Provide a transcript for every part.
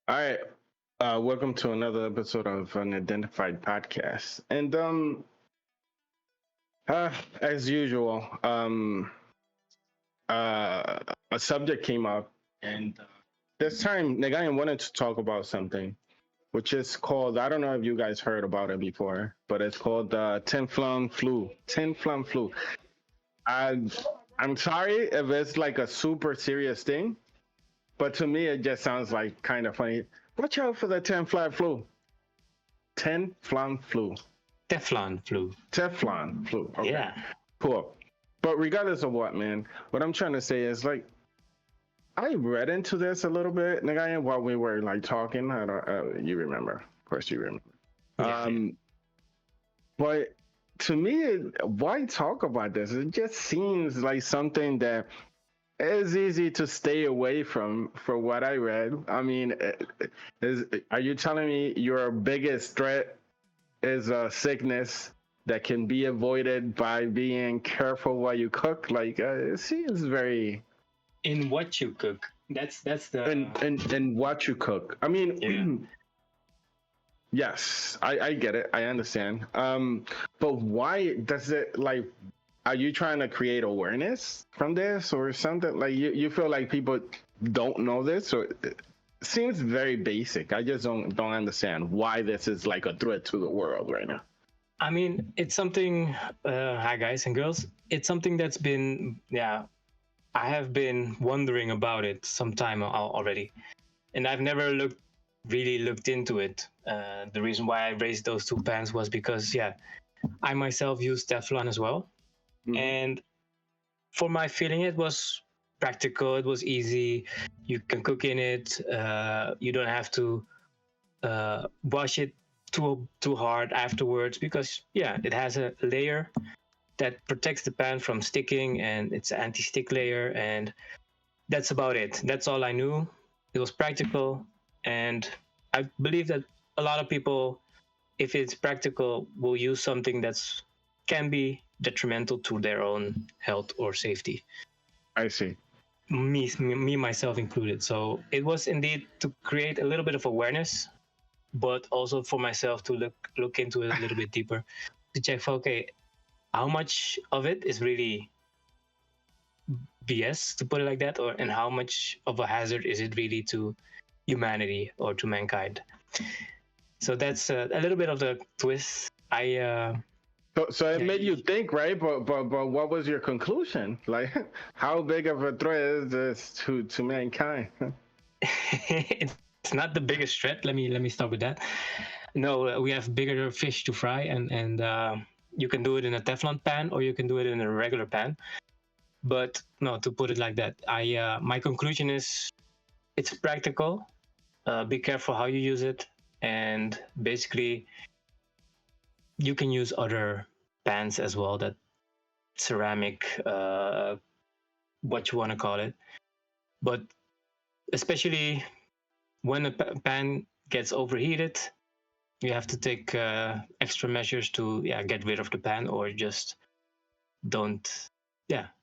All right. Welcome to another episode of Unidentified Podcast. And as usual, uh, a subject came up, and this time Nagayan wanted to talk about something, which is called, I don't know if you guys heard about it before, but it's called Tinflon flu. Tinflon flu. I, I'm sorry if it's like a super serious thing, but to me, it just sounds like kind of funny. Watch out for the Tinflon flu. Tinflon flu. Teflon flu. Teflon flu. Okay, Yeah. cool. But regardless of what, man, what I'm trying to say is like I read into this a little bit, Nagayan, while we were like talking. I don't, you remember, of course, you remember. Yeah. Um, but to me, why talk about this? It just seems like something that is easy to stay away from. For what I read, I mean, is are you telling me your biggest threat is a sickness that can be avoided by being careful while you cook? Like it seems very In what you cook. That's the and what you cook. I yeah. mean, yes, I get it. I understand. But why does it like? Are you trying to create awareness from this or something? Like you feel like people don't know this, or it seems very basic. I just don't understand why this is like a threat to the world right now. I mean, it's something. Hi guys and girls. It's something that's been I have been wondering about it some time already, and I've never really looked into it. The reason why I raised those two pans was because I myself use Teflon as well, Mm-hmm. and for my feeling, it was practical. It was easy. You can cook in it. You don't have to wash it too hard afterwards because it has a layer that protects the pan from sticking, and it's an anti-stick layer, and that's about it. That's all I knew. It was practical, and I believe that a lot of people, if it's practical, will use something that's can be detrimental to their own health or safety. I see. Me myself included. So it was indeed to create a little bit of awareness, but also for myself to look into it a little bit deeper, to check for okay, how much of it is really BS, to put it like that, or and how much of a hazard is it really to humanity or to mankind. So that's a little bit of the twist. So it Yeah, made you think, right? But what was your conclusion? Like, how big of a threat is this to mankind? it's not the biggest threat. Let me start with that. No, we have bigger fish to fry, and you can do it in a Teflon pan or you can do it in a regular pan. But no, to put it like that, I my conclusion is it's practical. Be careful how you use it, and basically you can use other pans as well, that ceramic, what you want to call it. But especially when a pan gets overheated, you have to take extra measures to get rid of the pan, or just don't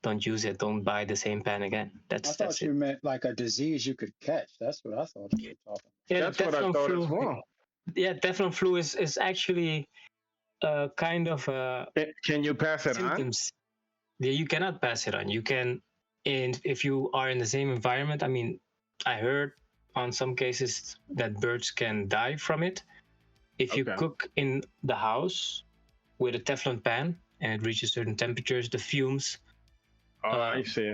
don't use it. Don't buy the same pan again. I That's thought you it. meant like a disease you could catch. That's what I thought you were talking Yeah, That's what I Teflon thought as flu. well. Yeah, Teflon flu is actually kind of Can you pass it on? symptoms. Yeah, you cannot pass it on. You can, and if you are in the same environment, I mean, I heard on some cases that birds can die from it. If you Okay. cook in the house with a Teflon pan and it reaches certain temperatures, the fumes Oh, uh, I see.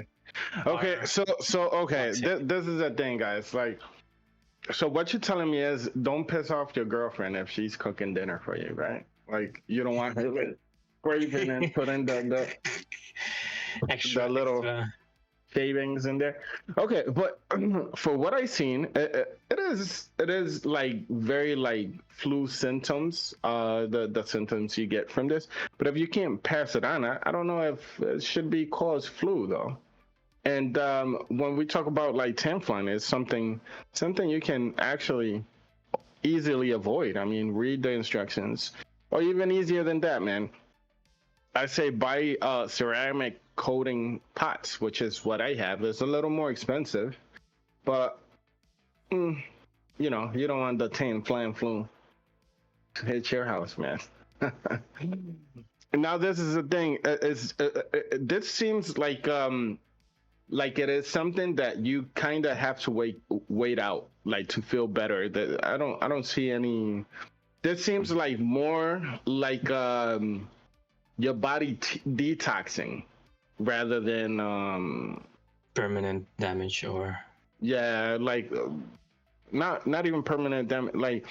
Okay, are so okay, toxic. this is the thing, guys. Like, so what you're telling me is, don't piss off your girlfriend if she's cooking dinner for you, right? Like, you don't want her like scraping and putting the extra, little extra. shavings in there. Okay, but for what I seen, it is like very like flu symptoms. The symptoms you get from this. But if you can't pass it on, I don't know if it should be called flu though. And when we talk about like Tamiflu, it's something you can actually easily avoid. I mean, read the instructions, or even easier than that, man. I say buy ceramic coating pots, which is what I have. It's a little more expensive, but mm, you don't want the Tane flying flu to hit your house, man. Now this is the thing. This seems like it is something that you kind of have to wait out, like to feel better. That I don't see any. This seems like more like your body detoxing rather than permanent damage or yeah, like not even permanent damage, like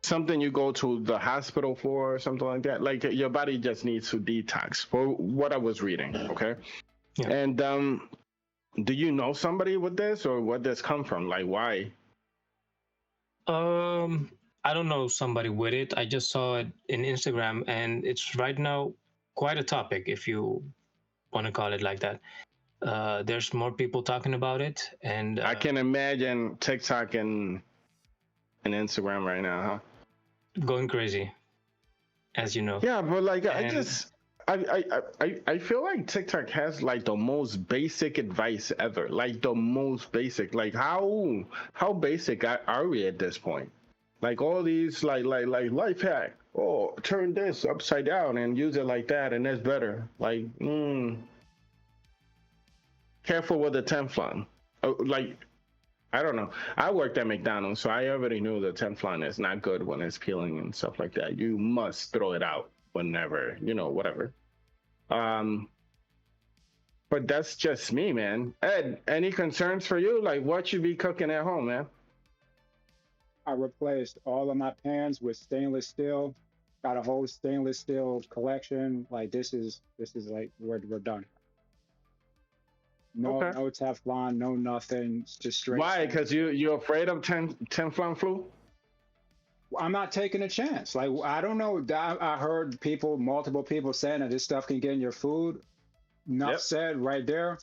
something you go to the hospital for or something like that. Like your body just needs to detox, for what I was reading. Okay. Yeah. And do you know somebody with this, or what this come from? Like why? I don't know somebody with it. I just saw it in Instagram, and it's right now quite a topic, if you want to call it like that. There's more people talking about it, and I can imagine TikTok and Instagram right now, huh? going crazy, as you know. Yeah, but like And I feel like TikTok has like the most basic advice ever. Like the most basic. Like how basic are we at this point? Like all these like life hack. Oh, turn this upside down and use it like that, and that's better. Like, careful with the Teflon. Oh, like, I don't know. I worked at McDonald's, so I already knew the Teflon is not good when it's peeling and stuff like that. You must throw it out whenever, whatever. But that's just me, man. Ed, any concerns for you? Like, what you be cooking at home, man? I replaced all of my pans with stainless steel. Got a whole stainless steel collection. Like this is like we're done. No Okay. no Teflon, no nothing. It's just straight. Why? Because you're afraid of Teflon flu? I'm not taking a chance. Like I don't know. I heard multiple people saying that this stuff can get in your food. Enough Yep. said right there.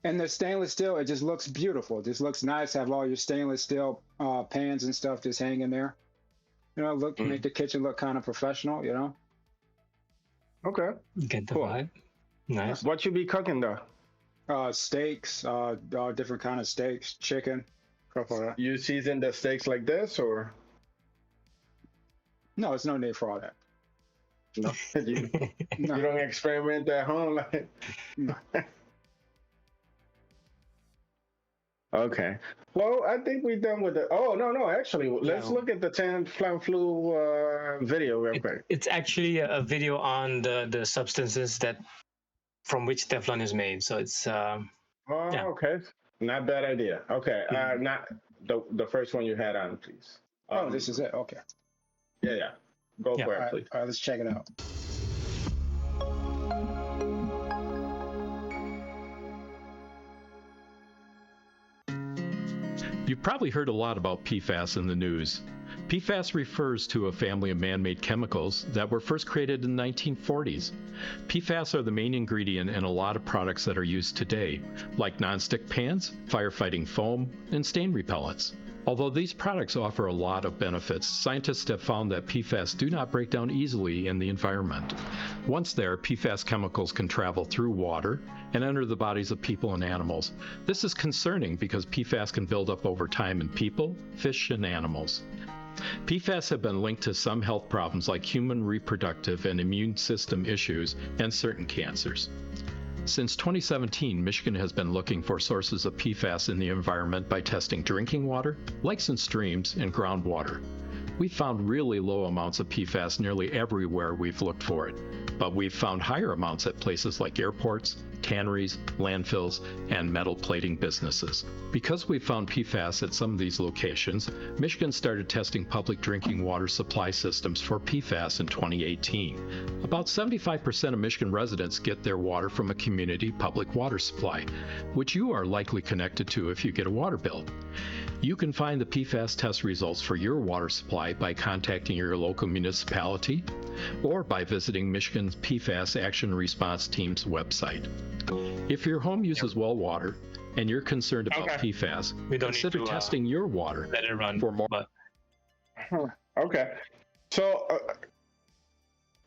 And the stainless steel, it just looks beautiful. It just looks nice. Have all your stainless steel pans and stuff just hanging there. Make the kitchen look kind of professional. Okay. get the Cool. vibe. Nice. What you be cooking though? Steaks, different kind of steaks, chicken, stuff like that. You season the steaks like this, or No, it's no need for all that. no? you, No. you don't experiment at home, like. No. Okay. Well, I think we're done with it. Oh no! Actually, let's No. look at the Teflon flu video real quick. It's actually a video on the substances that from which Teflon is made. So it's Oh, yeah. okay. Not bad idea. Okay. Mhm. Not the first one you had on, please. Oh, this is it. Okay. Yeah. Go Yeah. for it, All right, please. all right, let's check it out. You've probably heard a lot about PFAS in the news. PFAS refers to a family of man-made chemicals that were first created in the 1940s. PFAS are the main ingredient in a lot of products that are used today, like nonstick pans, firefighting foam, and stain repellents. Although these products offer a lot of benefits, scientists have found that PFAS do not break down easily in the environment. Once there, PFAS chemicals can travel through water and enter the bodies of people and animals. This is concerning because PFAS can build up over time in people, fish, and animals. PFAS have been linked to some health problems like human reproductive and immune system issues and certain cancers. Since 2017, Michigan has been looking for sources of PFAS in the environment by testing drinking water, lakes and streams, and groundwater. We've found really low amounts of PFAS nearly everywhere we've looked for it, but we've found higher amounts at places like airports, tanneries, landfills, and metal plating businesses. Because we found PFAS at some of these locations, Michigan started testing public drinking water supply systems for PFAS in 2018. About 75% of Michigan residents get their water from a community public water supply, which you are likely connected to if you get a water bill. You can find the PFAS test results for your water supply by contacting your local municipality or by visiting Michigan's PFAS Action Response Team's website. If your home uses well water and you're concerned about Okay. PFAS, We don't need consider to, testing your water let it run for more. But Okay. So,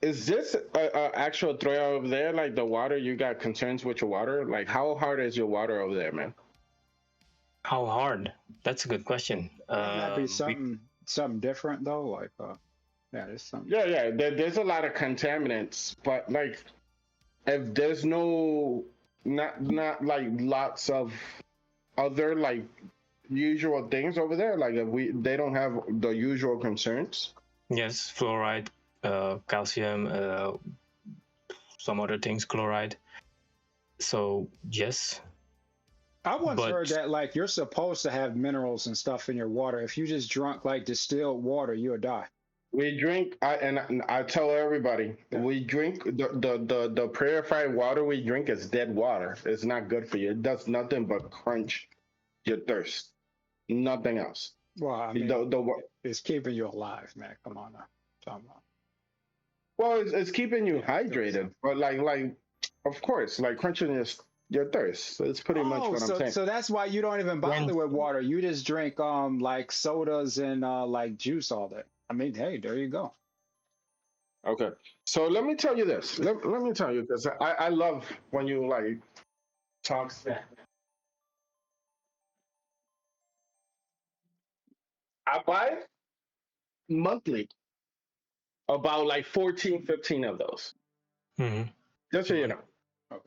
is this a actual threat over there? Like the water, you got concerns with your water? Like, how hard is your water over there, man? How hard? That's a good question. Wouldn't that be something different though? Like, yeah, there's something. Yeah. There's a lot of contaminants, but like if there's not like lots of other like usual things over there, like if they don't have the usual concerns. Yes, fluoride, calcium, some other things, chloride. So yes, I once heard that like you're supposed to have minerals and stuff in your water. If you just drunk like distilled water, you'll die. We drink, I tell everybody, we drink the purified water we drink is dead water. It's not good for you. It does nothing but quench your thirst. Nothing else. Well, I mean, it's keeping you alive, man. Come on now. Well, it's keeping you hydrated, but like, of course, like quenching your thirst. It's pretty much what I'm saying. So that's why you don't even bother with water. You just drink like sodas and like juice all day. I mean, hey, there you go. Okay, so let me tell you this. Let me tell you this. I love when you like talk smack. I buy monthly about like 14, 15 of those. Mm-hmm. Just so you know. Okay.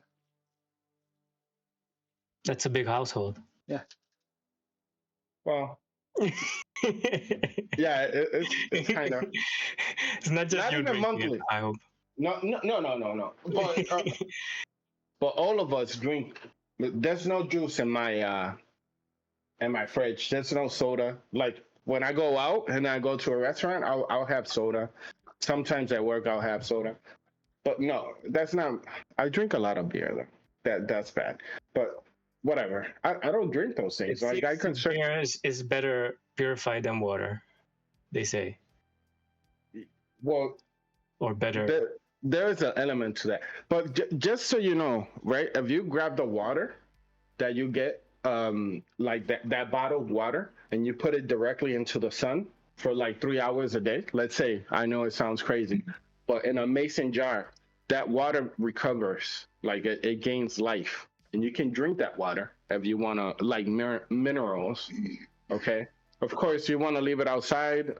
That's a big household. Yeah. Well. Yeah, it's kind of. It's not just not you even monthly. I hope. No. But all of us drink. There's no juice in my fridge. There's no soda. Like when I go out and I go to a restaurant, I'll have soda. Sometimes at work I'll have soda. But no, that's not. I drink a lot of beer though. That's bad. But whatever. I don't drink those things. Like I consider beer is better purified than water. They say. Well, or better. There is an element to that. But just so you know, right? If you grab the water that you get, like that bottled water, and you put it directly into the sun for like 3 hours a day. Let's say, I know it sounds crazy, but in a mason jar, that water recovers. Like it gains life, and you can drink that water if you want to, like minerals. Okay. Of course, you want to leave it outside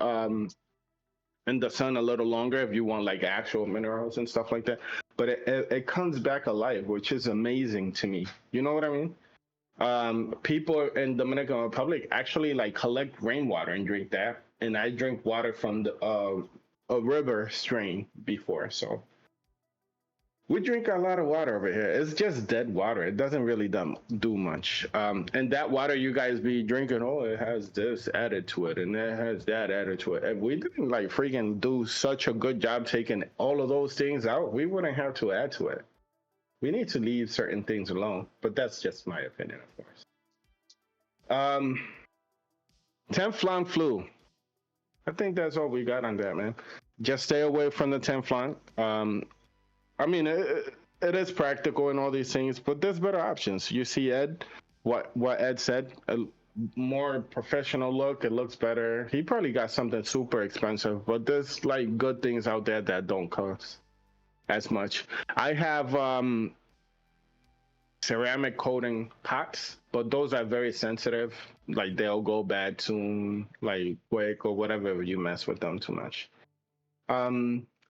in the sun a little longer if you want like actual minerals and stuff like that. But it comes back alive, which is amazing to me. You know what I mean? People in Dominican Republic actually like collect rainwater and drink that. And I drink water from a river stream before, so we drink a lot of water over here. It's just dead water. It doesn't really do much. And that water you guys be drinking, oh, it has this added to it, and it has that added to it. If we didn't like freaking do such a good job taking all of those things out, we wouldn't have to add to it. We need to leave certain things alone, but that's just my opinion, of course. Teflon flu. I think that's all we got on that, man. Just stay away from the Teflon. I mean, it is practical and all these things, but there's better options. You see Ed, what Ed said, a more professional look. It looks better. He probably got something super expensive, but there's like good things out there that don't cost as much. I have ceramic coating pots, but those are very sensitive. Like they'll go bad soon, like quick or whatever if you mess with them too much.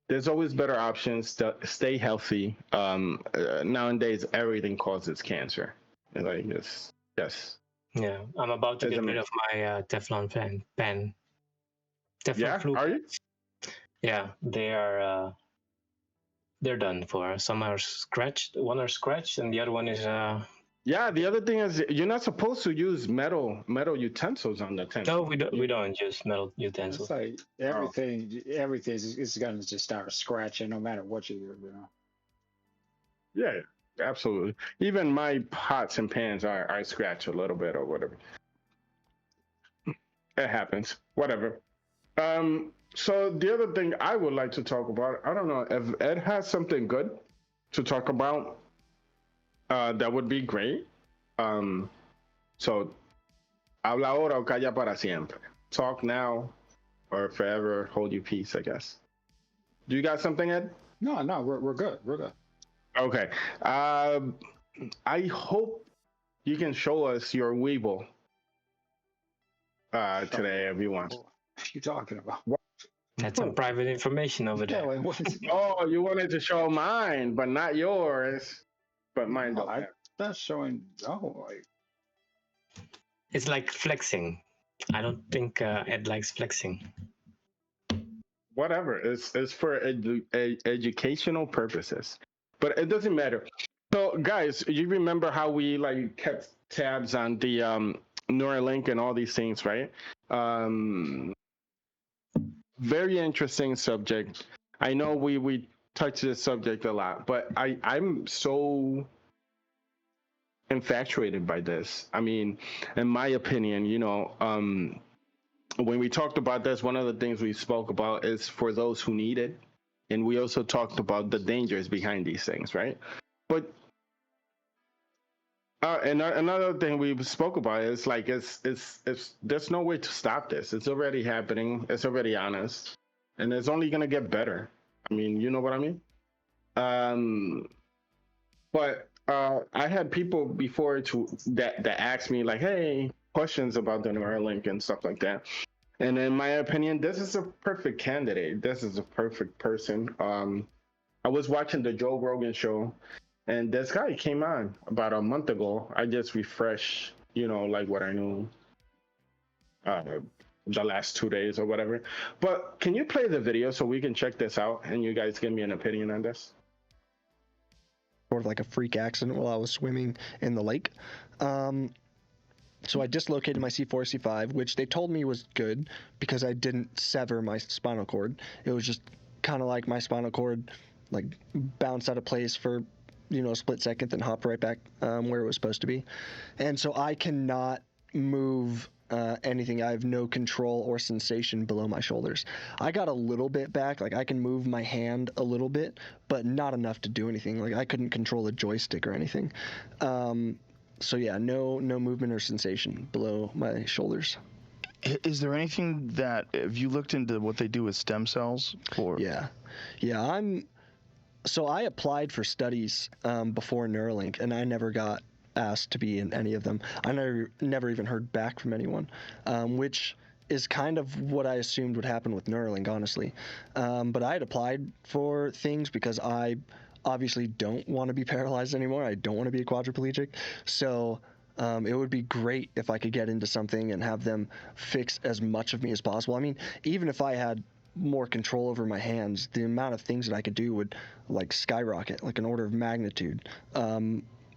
There's always better options to stay healthy. Nowadays, everything causes cancer. Like this, yes. Yeah, I'm about to get rid of my Teflon pan. Teflon yeah, flu. Are you? Yeah, they're done for. Some are scratched. One are scratched, and the other one is. Yeah, the other thing is you're not supposed to use metal utensils on the tent. No, we don't use metal utensils. It's like everything is gonna just start scratching no matter what you do, you know. Yeah, absolutely. Even my pots and pans I scratch a little bit or whatever. It happens. Whatever. So the other thing I would like to talk about, I don't know if Ed has something good to talk about. That would be great. So, habla ahora o calla para siempre. Talk now or forever hold your peace, I guess. Do you got something, Ed? No, we're good. We're good. Okay. I hope you can show us your Weeble today if you want. What are you talking about? That's some private information over Yeah, there. like, what is Oh, you wanted to show mine, but not yours. But mine don't. I'm not showing. Oh, like, It's like flexing. I don't think Ed likes flexing. Whatever. It's for educational purposes, but it doesn't matter. So, guys, you remember how we like kept tabs on the Neuralink and all these things, right? Very interesting subject. I know we touch this subject a lot, but I'm so infatuated by this. I mean, in my opinion, when we talked about this, one of the things we spoke about is for those who need it, and we also talked about the dangers behind these things, right? But and another thing we spoke about is like it's there's no way to stop this. It's already happening. It's already on us, and it's only gonna get better. I mean, you know what I mean? But I had people before that asked me like, hey, questions about the Neuralink and stuff like that. And in my opinion, this is a perfect candidate. This is a perfect person. I was watching the Joe Rogan show, and this guy came on about a month ago. I just refreshed, like what I knew the last 2 days or whatever. But can you play the video so we can check this out and you guys give me an opinion on this? Sort of like a freak accident while I was swimming in the lake. So I dislocated my C4, C5, which they told me was good because I didn't sever my spinal cord. It was just kind of like my spinal cord like bounced out of place for a split second, then hopped right back where it was supposed to be. And so I cannot move anything. I have no control or sensation below my shoulders. I got a little bit back, like I can move my hand a little bit, but not enough to do anything. Like I couldn't control a joystick or anything. So yeah, no movement or sensation below my shoulders. Is there anything that, have you looked into what they do with stem cells? Yeah. So I applied for studies before Neuralink, and I never got asked to be in any of them. I never even heard back from anyone, which is kind of what I assumed would happen with Neuralink, honestly. But I had applied for things because I obviously don't want to be paralyzed anymore. I don't want to be a quadriplegic. So it would be great if I could get into something and have them fix as much of me as possible. I mean, even if I had more control over my hands, the amount of things that I could do would like skyrocket, like an order of magnitude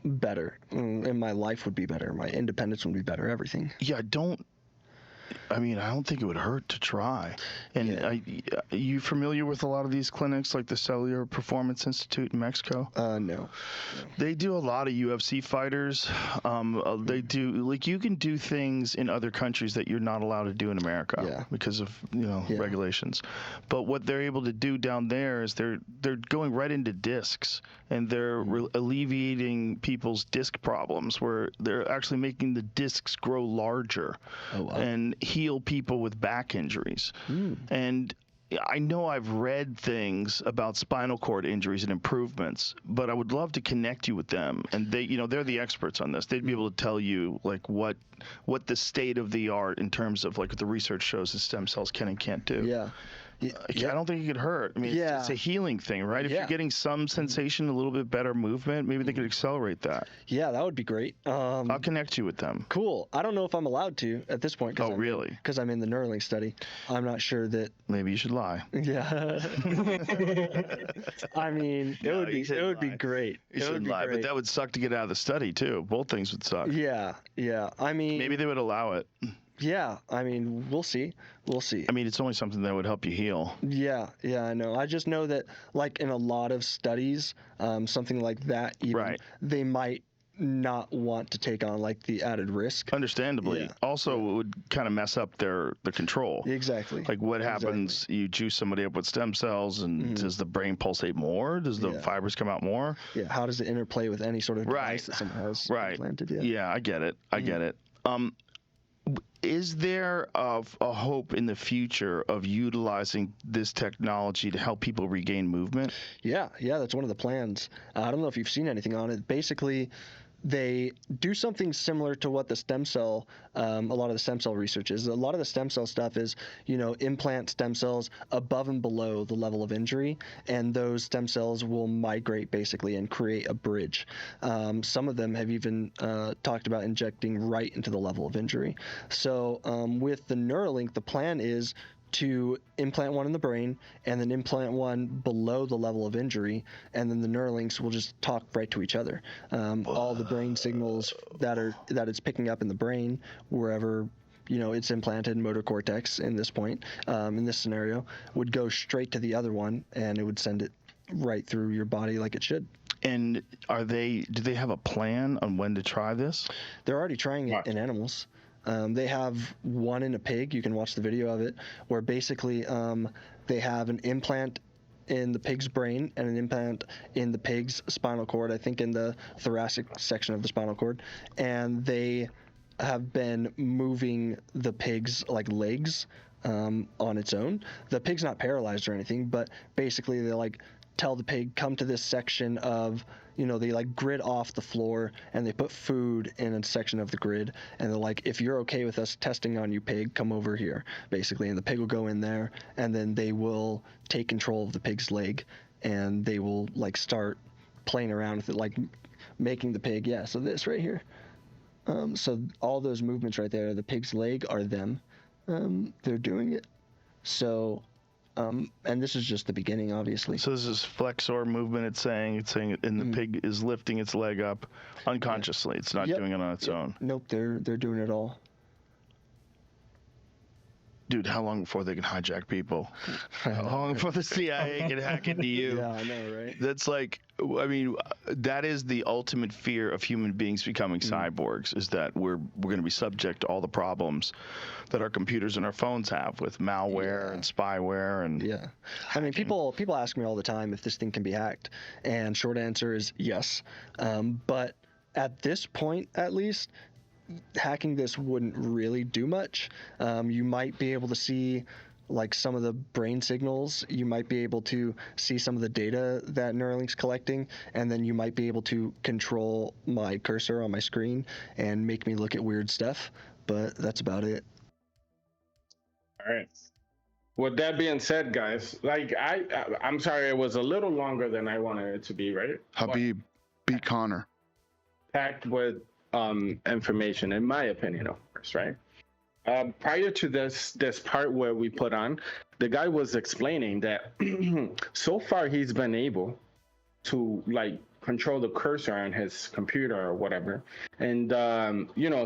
better, and my life would be better, my independence would be better, everything. Yeah, I don't think it would hurt to try. And Yeah. Are you familiar with a lot of these clinics, like the Cellular Performance Institute in Mexico? No. They do a lot of UFC fighters. They do, like, you can do things in other countries that you're not allowed to do in America because of regulations. But what they're able to do down there is they're going right into discs, and they're alleviating people's disc problems, where they're actually making the discs grow larger. Oh, wow. And heal people with back injuries. And I know I've read things about spinal cord injuries and improvements, but I would love to connect you with them. And they're the experts on this. They'd be able to tell you like what the state of the art in terms of like what the research shows that stem cells can and can't do. Yeah. I don't think it could hurt. I mean, it's a healing thing, right? If you're getting some sensation, a little bit better movement, maybe they could accelerate that. Yeah, that would be great. I'll connect you with them. Cool. I don't know if I'm allowed to at this point. Oh, really? Because I'm in the Neuralink study. I'm not sure that. Maybe you should lie. Yeah. I mean, it would be great. You should lie, but that would suck to get out of the study too. Both things would suck. Yeah. I mean, maybe they would allow it. Yeah, I mean, we'll see. I mean, it's only something that would help you heal. Yeah, I know. I just know that, like, in a lot of studies, something like that, even, they might not want to take on, like, the added risk. Understandably. Yeah. Also, it would kind of mess up the control. Exactly. Like, what happens, you juice somebody up with stem cells, and does the brain pulsate more? Does the fibers come out more? Yeah, how does it interplay with any sort of device that someone has implanted? Yeah, I get it. I get it. Is there a hope in the future of utilizing this technology to help people regain movement? Yeah, that's one of the plans. I don't know if you've seen anything on it. Basically, they do something similar to what the stem cell, a lot of the stem cell research is. A lot of the stem cell stuff is, implant stem cells above and below the level of injury, and those stem cells will migrate basically and create a bridge. Some of them have even talked about injecting right into the level of injury. So with the Neuralink, the plan is to implant one in the brain and then implant one below the level of injury, and then the Neuralinks will just talk right to each other. All the brain signals that it's picking up in the brain, wherever it's implanted in motor cortex in this point, in this scenario, would go straight to the other one, and it would send it right through your body like it should. And do they have a plan on when to try this? They're already trying it in animals. They have one in a pig. You can watch the video of it, where basically they have an implant in the pig's brain and an implant in the pig's spinal cord, I think in the thoracic section of the spinal cord, and they have been moving the pig's legs on its own. The pig's not paralyzed or anything, but basically they tell the pig, come to this section of, they grid off the floor, and they put food in a section of the grid, and they're like, if you're okay with us testing on you, pig, come over here, basically. And the pig will go in there, and then they will take control of the pig's leg, and they will start playing around with it, making the pig, so this right here. So all those movements right there, the pig's leg, are them. They're doing it. So and this is just the beginning, obviously. So this is flexor movement. It's saying, and the pig is lifting its leg up unconsciously. It's not doing it on its own. Nope, they're doing it all. Dude, how long before they can hijack people? How long before the CIA can hack into you? Yeah, I know, right? That's that is the ultimate fear of human beings becoming cyborgs, is that we're going to be subject to all the problems that our computers and our phones have with malware and spyware and hacking. I mean, people ask me all the time if this thing can be hacked, and short answer is yes. But at this point, at least, hacking this wouldn't really do much. You might be able to see some of the brain signals. You might be able to see some of the data that Neuralink's collecting, and then you might be able to control my cursor on my screen and make me look at weird stuff, but that's about it. All right. With that being said, guys, I'm sorry it was a little longer than I wanted it to be, right? Habib beat Connor. Packed with information, in my opinion, of course, right? Prior to this part where we put on, the guy was explaining that so far he's been able to control the cursor on his computer or whatever, and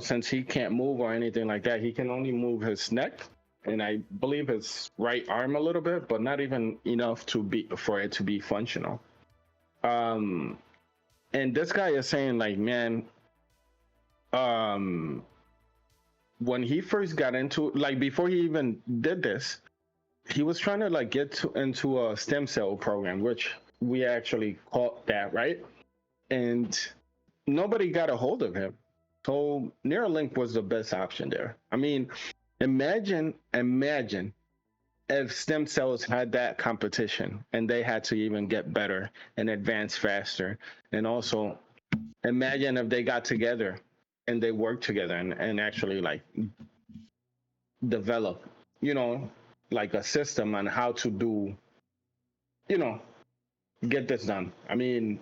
since he can't move or anything like that, he can only move his neck and I believe his right arm a little bit, but not even enough for it to be functional. And this guy is saying man, when he first got into before he even did this, he was trying to get into a stem cell program, which we actually caught that, right? And nobody got a hold of him. So Neuralink was the best option there. I mean, imagine if stem cells had that competition and they had to even get better and advance faster. And also imagine if they got together and they worked together and actually develop, a system on how to do, get this done. I mean,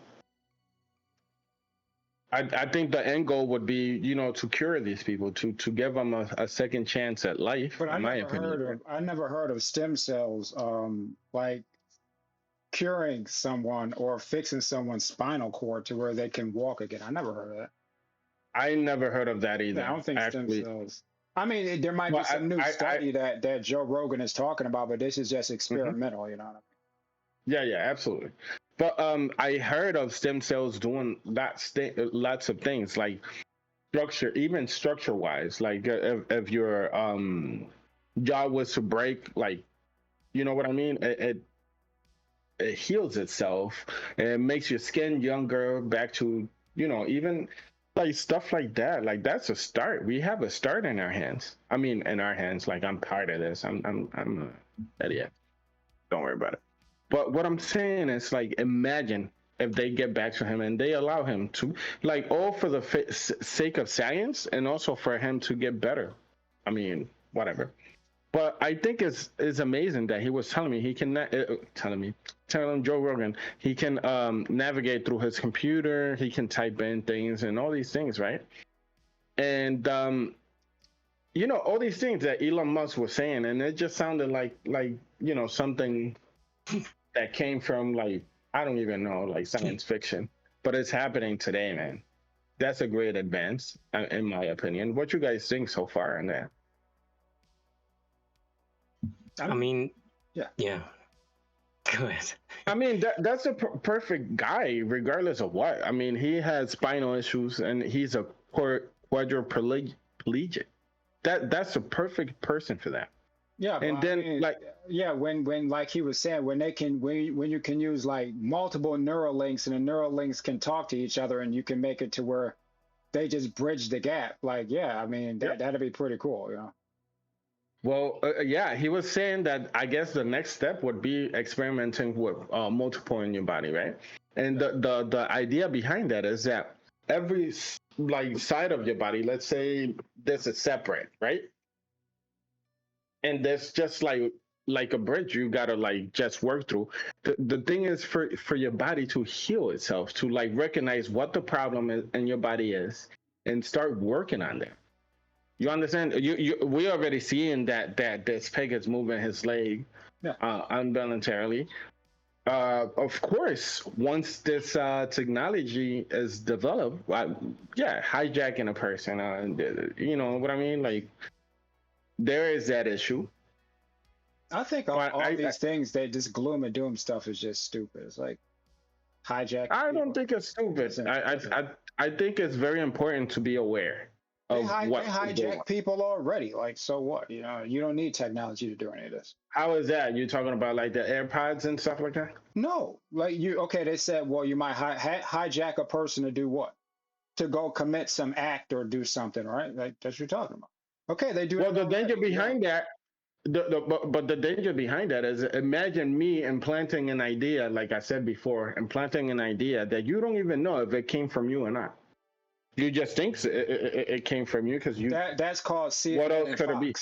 I think the end goal would be, to cure these people, to give them a second chance at life. But in my opinion, I never heard of stem cells, curing someone or fixing someone's spinal cord to where they can walk again. I never heard of that. I never heard of that either. I don't think stem cells. I mean, there might be some new study that Joe Rogan is talking about, but this is just experimental, you know what I mean? Yeah, absolutely. But I heard of stem cells doing lots of things, like structure-wise. If your jaw was to break, you know what I mean? It heals itself, and it makes your skin younger, back to, even stuff like that. That's a start. We have a start in our hands. I mean, in our hands. I'm part of this. I'm an idiot. Don't worry about it. But what I'm saying is, imagine if they get back to him and they allow him to, like, all for the sake of science and also for him to get better. I mean, whatever. But I think it's amazing that he was telling me he can telling Joe Rogan he can navigate through his computer, he can type in things and all these things, right? And all these things that Elon Musk was saying, and it just sounded like something that came from, like, I don't even know, like science fiction, but it's happening today, man. That's a great advance, in my opinion. What you guys think so far on that? I mean, yeah. Go ahead. I mean, that's a perfect guy, regardless of what. I mean, he has spinal issues, and he's a quadriplegic. That's a perfect person for that. Yeah, and then when like he was saying, when you can use like multiple Neuralinks, and the Neuralinks can talk to each other, and you can make it to where they just bridge the gap. Like, I mean, that'd be pretty cool, Well, he was saying that I guess the next step would be experimenting with multiple in your body, right? And the idea behind that is that every side of your body, let's say this is separate, right? And there's just like a bridge you gotta just work through. The thing is for your body to heal itself, to recognize what the problem is in your body is, and start working on that. You understand? We already seeing that this pig is moving his leg involuntarily. Of course, once this technology is developed, hijacking a person, you know what I mean? Like, there is that issue. I think all these things, they just gloom and doom stuff is just stupid. It's like hijacking. I don't think it's stupid. I think it's very important to be aware. They hijack people already. Like, so what? You don't need technology to do any of this. How is that? You talking about like the AirPods and stuff like that? No, they said, well, you might hijack a person to do what? To go commit some act or do something, right? Like, that's what you're talking about. Okay, they do. Well, the danger behind that, but the danger behind that is, imagine me implanting an idea, like I said before, implanting an idea that you don't even know if it came from you or not. You just think it came from you because you. That's called CNN. What else could it be?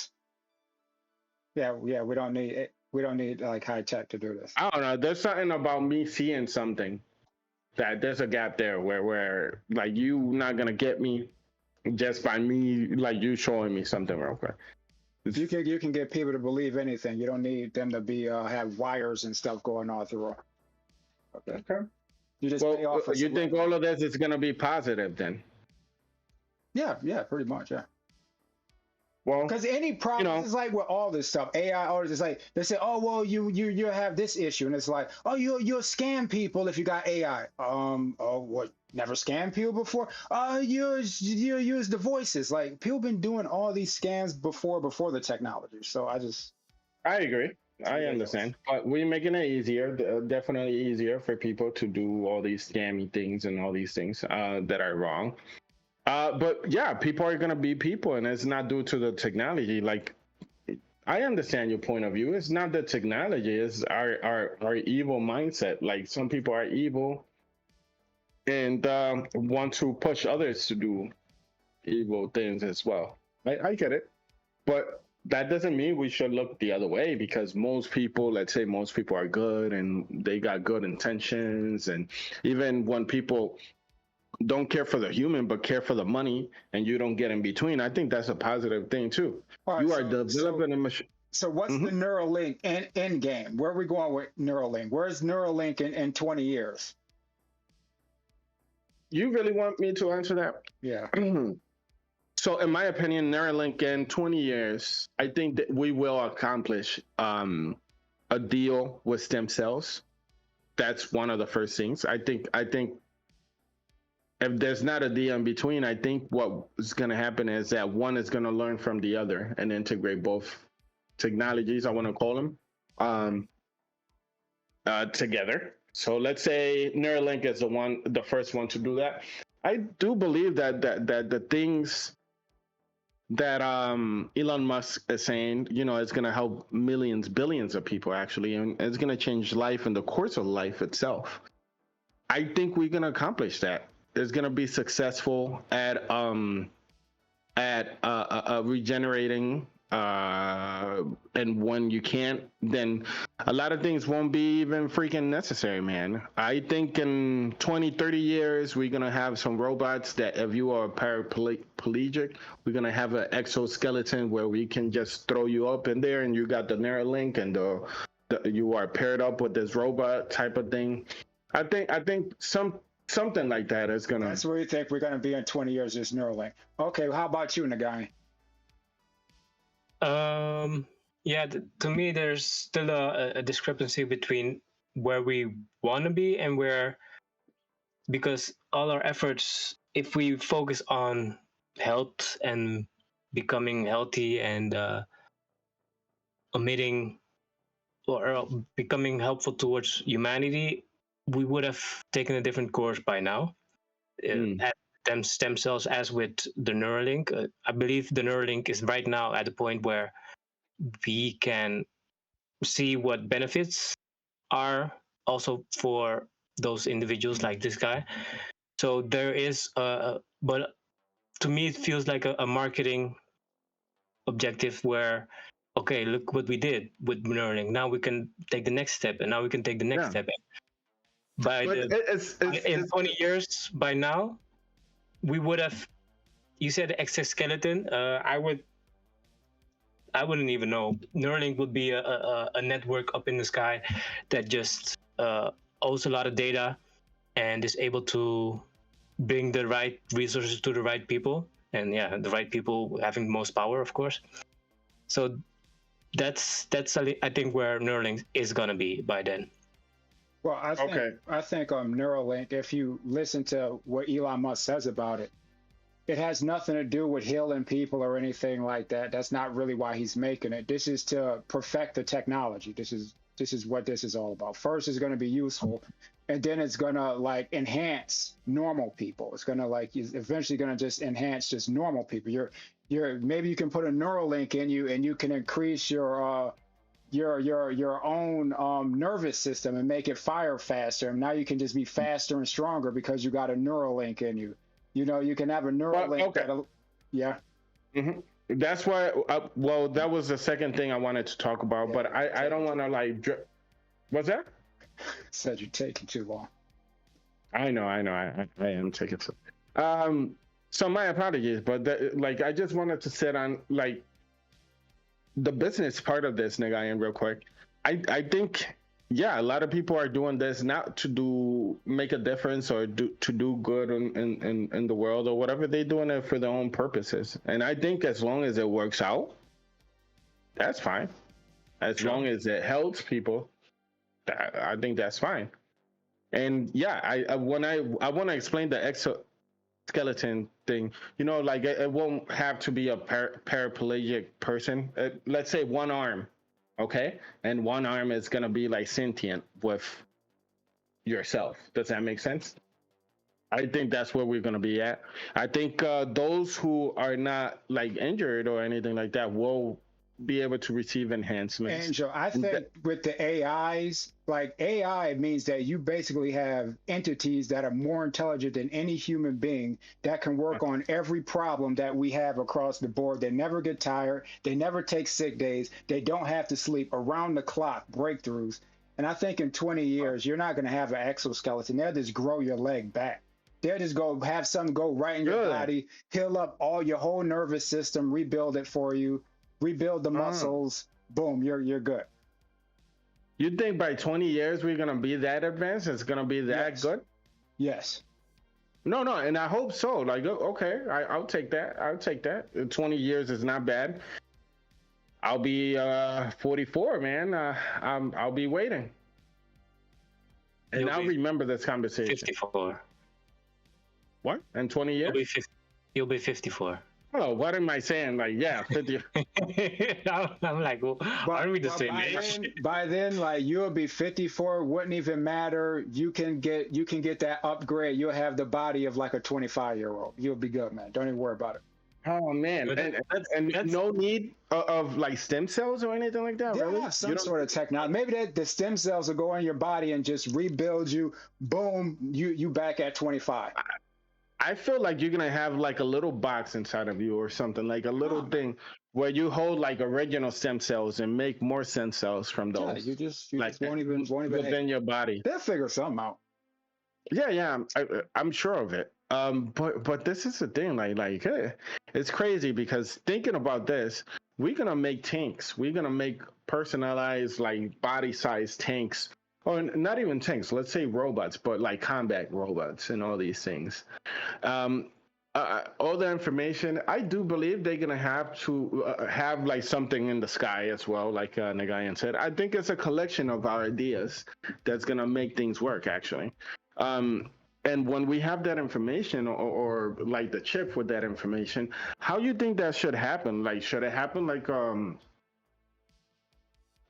Yeah. We don't need it. We don't need like high tech to do this. I don't know. There's something about me seeing something that there's a gap there where like you not gonna get me just by me, like you showing me something real quick. You can get people to believe anything. You don't need them to be have wires and stuff going all through. Okay. You just pay off. You think all of this is gonna be positive then? Yeah, pretty much, yeah. Well, because any problem is like with all this stuff, AI artists, it's like they say, oh well, you have this issue, and it's like, oh you'll scam people if you got AI. Oh what? Never scammed people before? You use the voices. Like, people been doing all these scams before the technology. So I agree. I understand, but we're making it easier, definitely easier for people to do all these scammy things and all these things that are wrong. But yeah, people are gonna be people, and it's not due to the technology. Like, I understand your point of view. It's not the technology; it's our evil mindset. Like, some people are evil and want to push others to do evil things as well. I get it, but that doesn't mean we should look the other way, because most people, let's say most people are good and they got good intentions, and even when people don't care for the human but care for the money and you don't get in between, I think that's a positive thing too. Right, you are developing a machine. So what's the Neuralink end game? Where are we going with Neuralink? Where's Neuralink in 20 years? You really want me to answer that? Yeah. So in my opinion, Neuralink in 20 years, I think that we will accomplish a deal with stem cells. That's one of the first things. I think if there's not a deal in between, I think what is going to happen is that one is going to learn from the other and integrate both technologies, I want to call them, together. So let's say Neuralink is the first one to do that. I do believe that the things that Elon Musk is saying, it's going to help millions, billions of people actually, and it's going to change life and the course of life itself. I think we're gonna accomplish that. It's gonna be successful at regenerating. And when you can't, then a lot of things won't be even freaking necessary, man. I think in 20, 30 years, we're going to have some robots that if you are paraplegic, we're going to have an exoskeleton where we can just throw you up in there and you got the Neuralink and you are paired up with this robot type of thing. I think something like that is going to... That's where you think we're going to be in 20 years, this Neuralink. Okay, how about you, Nagai? Yeah, to me, there's still a discrepancy between where we want to be and where, because all our efforts, if we focus on health and becoming healthy and omitting or becoming helpful towards humanity, we would have taken a different course by now. At stem cells, as with the Neuralink, I believe the Neuralink is right now at the point where we can see what benefits are also for those individuals like this guy. So there is but to me it feels like a marketing objective where, okay, look what we did with Neuralink, now we can take the next step, and now we can take the next step. In 20 years by now, we would have, you said exoskeleton, I wouldn't even know. Neuralink would be a network up in the sky that just owes a lot of data and is able to bring the right resources to the right people. And yeah, the right people having the most power, of course. So that's I think where Neuralink is gonna be by then. Well, I think Neuralink, if you listen to what Elon Musk says about it, it has nothing to do with healing people or anything like that. That's not really why he's making it. This is to perfect the technology. This is what this is all about. First, it's going to be useful, and then it's going to like enhance normal people. It's going to like eventually going to just enhance just normal people. You're maybe you can put a Neuralink in you, and you can increase your own nervous system and make it fire faster. And now you can just be faster and stronger because you got a Neuralink in you. You know, you can have a Neuralink. Yeah. Mm-hmm. That's why. Well, that was the second thing I wanted to talk about, but I don't want to like. What's that? Said you're taking too long. I know. I am taking too. So my apologies, but I just wanted to sit on like the business part of this, Nagayan, real quick. I think. Yeah, a lot of people are doing this not to make a difference or to do good in the world or whatever. They're doing it for their own purposes. And I think as long as it works out, that's fine. As long as it helps people, I think that's fine. And yeah, I want to explain the exoskeleton thing. You know, like it won't have to be a paraplegic person. Let's say one arm. Okay, and one arm is gonna be like sentient with yourself. Does that make sense? I think that's where we're gonna be at. I think those who are not like injured or anything like that will be able to receive enhancements. Angel, I think with the AIs, like AI means that you basically have entities that are more intelligent than any human being that can work on every problem that we have across the board. They never get tired. They never take sick days. They don't have to sleep, around the clock breakthroughs. And I think in 20 years, you're not going to have an exoskeleton. They'll just grow your leg back. They'll just go have something go right in your body, heal up all your whole nervous system, rebuild it for you. Rebuild the muscles, boom, you're good. You think by 20 years we're gonna be that advanced? It's gonna be that good? Yes. No, and I hope so. Like, okay, I'll take that. 20 years is not bad. I'll be 44, man. I'll be waiting, and I'll remember this conversation. 54. What? In 20 years? You'll be 54. Oh, what am I saying? Like, yeah, 50. I'm like, well, aren't we the same age? By then, like, you'll be 54. Wouldn't even matter. You can get that upgrade. You'll have the body of like a 25-year-old. You'll be good, man. Don't even worry about it. Oh man, But and that's no need of like stem cells or anything like that. They'll Really? have some sort of technology. Maybe the stem cells will go in your body and just rebuild you. Boom, you back at 25. I feel like you're gonna have like a little box inside of you or something, like a little Oh. thing where you hold like original stem cells and make more stem cells from Yeah, those. you just Like won't even within your body. They'll figure something out. Yeah, I'm sure of it. But this is the thing, it's crazy because thinking about this, we're gonna make tanks. We're gonna make personalized like body size tanks, or not even tanks. Let's say robots, but like combat robots and all these things. All the information. I do believe they're gonna have to have like something in the sky as well, like Nagayan said. I think it's a collection of our ideas that's gonna make things work, actually. And when we have that information or like the chip with that information, how you think that should happen? Like, should it happen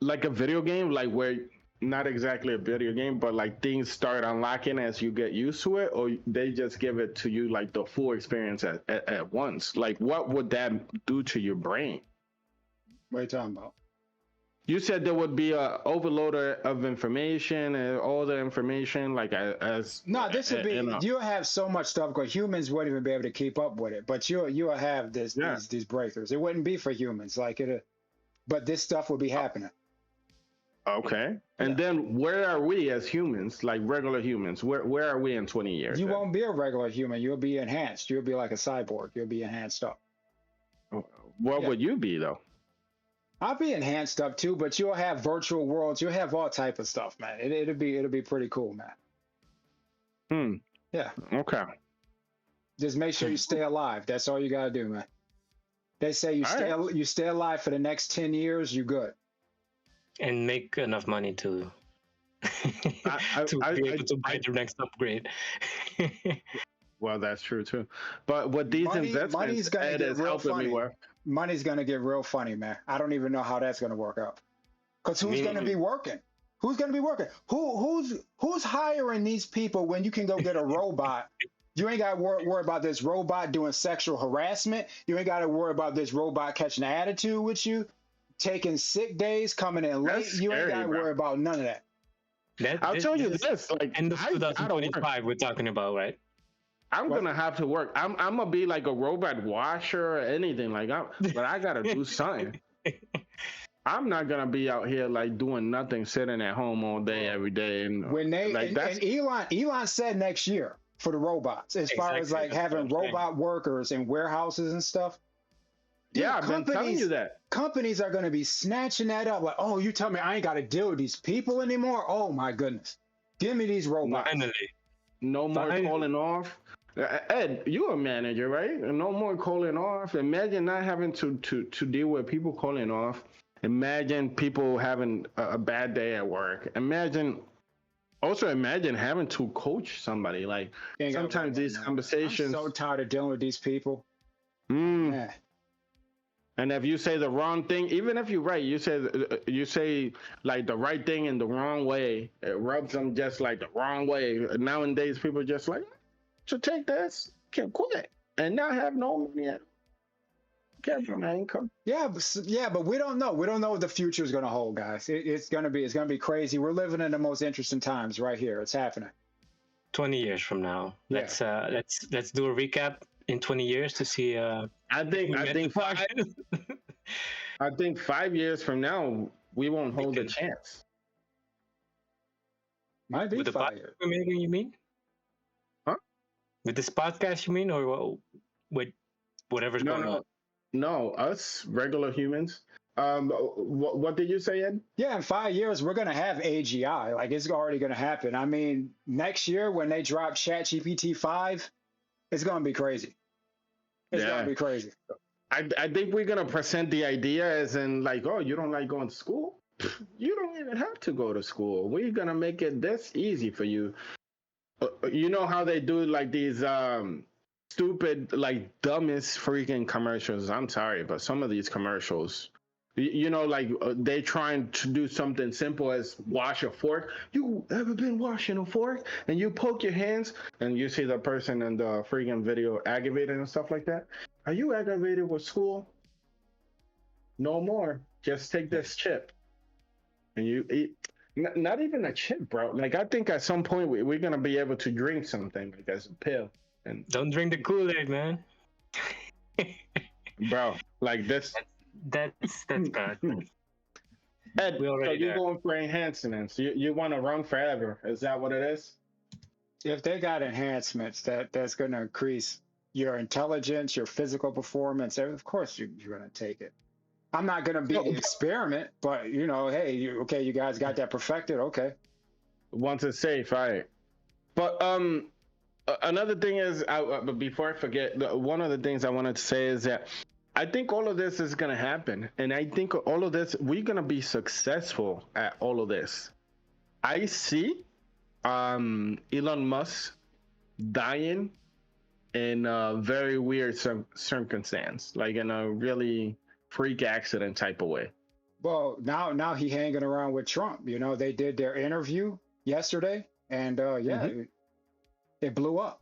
like a video game, like where not exactly a video game, but like things start unlocking as you get used to it, or they just give it to you like the full experience at once? Like, what would that do to your brain? What are you talking about? You said there would be a overloader of information and all the information, like as No, this would be you'll have so much stuff because humans wouldn't even be able to keep up with it. But you'll have these breakthroughs. It wouldn't be for humans, but this stuff would be happening. Okay. And then where are we as humans, like regular humans? Where are we in 20 years? You won't be a regular human. You'll be enhanced. You'll be like a cyborg. You'll be enhanced up. What would you be though? I'll be enhanced up too, but you'll have virtual worlds. You'll have all type of stuff, man. It'll be pretty cool, man. Yeah. Okay. Just make sure you stay alive. That's all you gotta do, man. They say you stay alive for the next 10 years, you good. And make enough money to be able to buy the next upgrade. Well, that's true too. But what these investments Ed is helping me with. Money's gonna get real funny, man. I don't even know how that's gonna work out. Because who's gonna be working? Who's gonna be working? Who's hiring these people when you can go get a robot? You ain't gotta worry about this robot doing sexual harassment. You ain't gotta worry about this robot catching an attitude with you, taking sick days, coming in late. You ain't gotta worry about none of that. I'll tell you this, like end of 2025 we're talking about, right? I'm gonna have to work. I'm gonna be like a robot washer or anything but I gotta do something. I'm not gonna be out here like doing nothing, sitting at home all day, every day. And when they and Elon said next year for the robots, as far as like having robot workers in warehouses and stuff. Yeah, I've been telling you that. Companies are gonna be snatching that up. Like, oh, you tell me I ain't gotta deal with these people anymore? Oh my goodness. Give me these robots. Finally. No more calling off. Ed, you're a manager, right? No more calling off. Imagine not having to deal with people calling off. Imagine people having a bad day at work. Imagine having to coach somebody. Like sometimes these conversations. I'm so tired of dealing with these people. Yeah. And if you say the wrong thing, even if you're right, you say like the right thing in the wrong way. It rubs them just like the wrong way. Nowadays, people are just like, to take this, can quit, and not have no money at get from my income. Yeah, but we don't know. We don't know what the future is going to hold, guys. It's going to be crazy. We're living in the most interesting times right here. It's happening. 20 years from now. Yeah. Let's do a recap in 20 years to see. I think 5 years from now we won't hold a chance. Might be 5 years. You mean? Huh? With this podcast, you mean, or with whatever's going on? No, us regular humans. What did you say, Ed? Yeah, in 5 years we're gonna have AGI. Like it's already gonna happen. I mean, next year when they drop ChatGPT 5, it's gonna be crazy. It's gonna be crazy. I think we're gonna present the idea as in like, oh, you don't like going to school? You don't even have to go to school. We're gonna make it this easy for you. You know how they do like these stupid, like dumbest freaking commercials. I'm sorry, but some of these commercials, like they trying to do something simple as wash a fork. You ever been washing a fork and you poke your hands and you see the person in the freaking video aggravated and stuff like that? Are you aggravated with school? No more. Just take this chip. And you eat. Not even a chip, bro. Like, I think at some point we're going to be able to drink something like as a pill. And Don't drink the Kool-Aid, man. bro, like this. That's bad. Ed, We so already you're there. going for enhancements. You want to run forever. Is that what it is? If they got enhancements that's going to increase your intelligence, your physical performance, of course you're going to take it. I'm not going to be the experiment, but hey, you guys got that perfected, okay. Once it's safe, all right. But another thing is, but before I forget, one of the things I wanted to say is that I think all of this is going to happen, and I think all of this, we're going to be successful at all of this. I see Elon Musk dying in a very weird circumstance, like in a really freak accident type of way. Well, now he hanging around with Trump. They did their interview yesterday, and it blew up.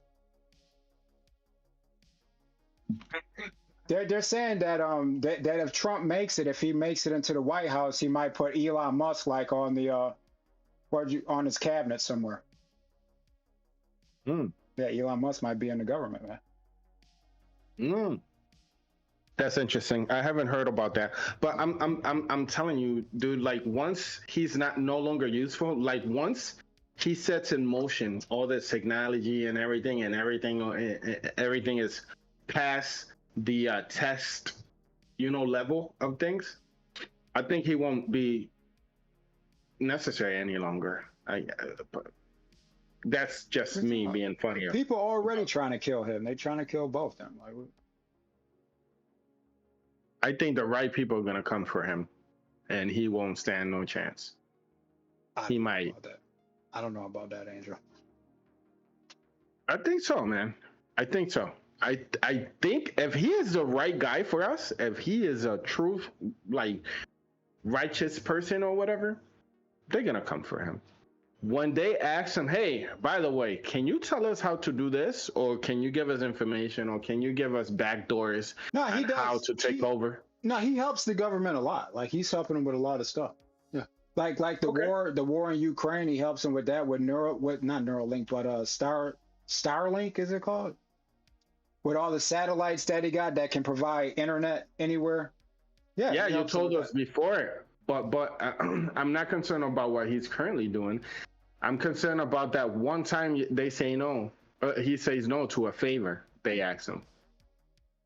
They're saying that that if Trump makes it, if he makes it into the White House, he might put Elon Musk like on the on his cabinet somewhere. Yeah, Elon Musk might be in the government, man. That's interesting. I haven't heard about that, but I'm telling you, dude. Like, once he's no longer useful, like once he sets in motion all this technology and everything is past the test, level of things, I think he won't be necessary any longer. But that's just me being funny. People are already trying to kill him. They're trying to kill both them. Like, I think the right people are going to come for him, and he won't stand no chance. He might. I don't know about that, Angel. I think so, man. I think so. I think if he is the right guy for us, if he is a true, like, righteous person or whatever, they're going to come for him. When they ask him, hey, by the way, can you tell us how to do this? Or can you give us information? Or can you give us backdoors on how to take over? No, he helps the government a lot. Like, he's helping them with a lot of stuff. Yeah. Like the war in Ukraine, he helps them with that, with not Neuralink, but Starlink, is it called? With all the satellites that he got that can provide internet anywhere. Yeah, you told us before. But I'm not concerned about what he's currently doing. I'm concerned about that one time they say no. He says no to a favor they ask him.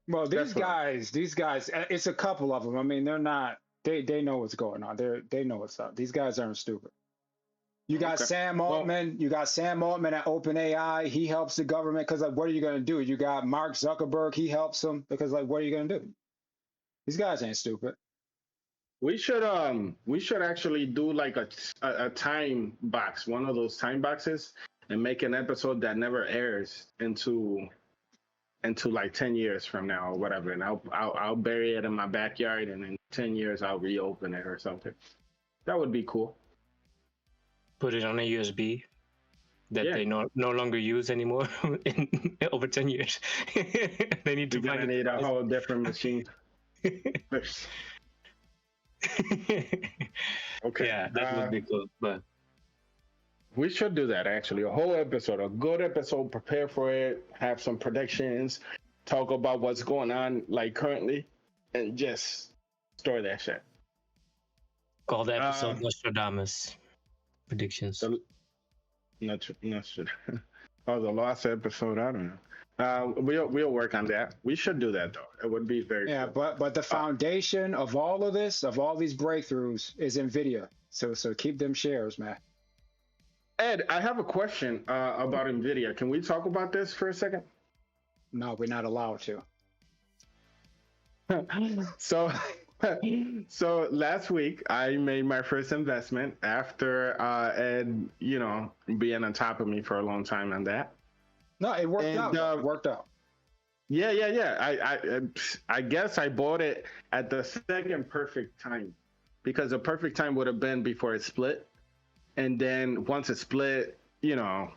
Well, these guys, it's a couple of them. I mean, they're not. They know what's going on. They know what's up. These guys aren't stupid. You got Sam Altman. You got Sam Altman at OpenAI. He helps the government because, like, what are you going to do? You got Mark Zuckerberg. He helps them because, like, what are you going to do? These guys ain't stupid. We should actually do like a time box, one of those time boxes, and make an episode that never airs into like 10 years from now or whatever, and I'll bury it in my backyard, and in 10 years I'll reopen it or something. That would be cool. Put it on a USB that they no longer use anymore in over 10 years. They need to need a whole different machine. Okay. Yeah, that would be cool. But we should do that, actually. A whole episode, a good episode, prepare for it, have some predictions, talk about what's going on, like, currently, and just store that shit. Call the episode Nostradamus predictions. Nostradamus. Oh, the last episode, I don't know. We'll work on that. We should do that, though. It would be very cool. But the foundation of all of this, of all these breakthroughs, is NVIDIA. So keep them shares, man. Ed, I have a question about NVIDIA. Can we talk about this for a second? No, we're not allowed to. So last week I made my first investment after Ed, being on top of me for a long time on that. No, it worked out. It worked out. Yeah. I guess I bought it at the second perfect time, because the perfect time would have been before it split. And then once it split,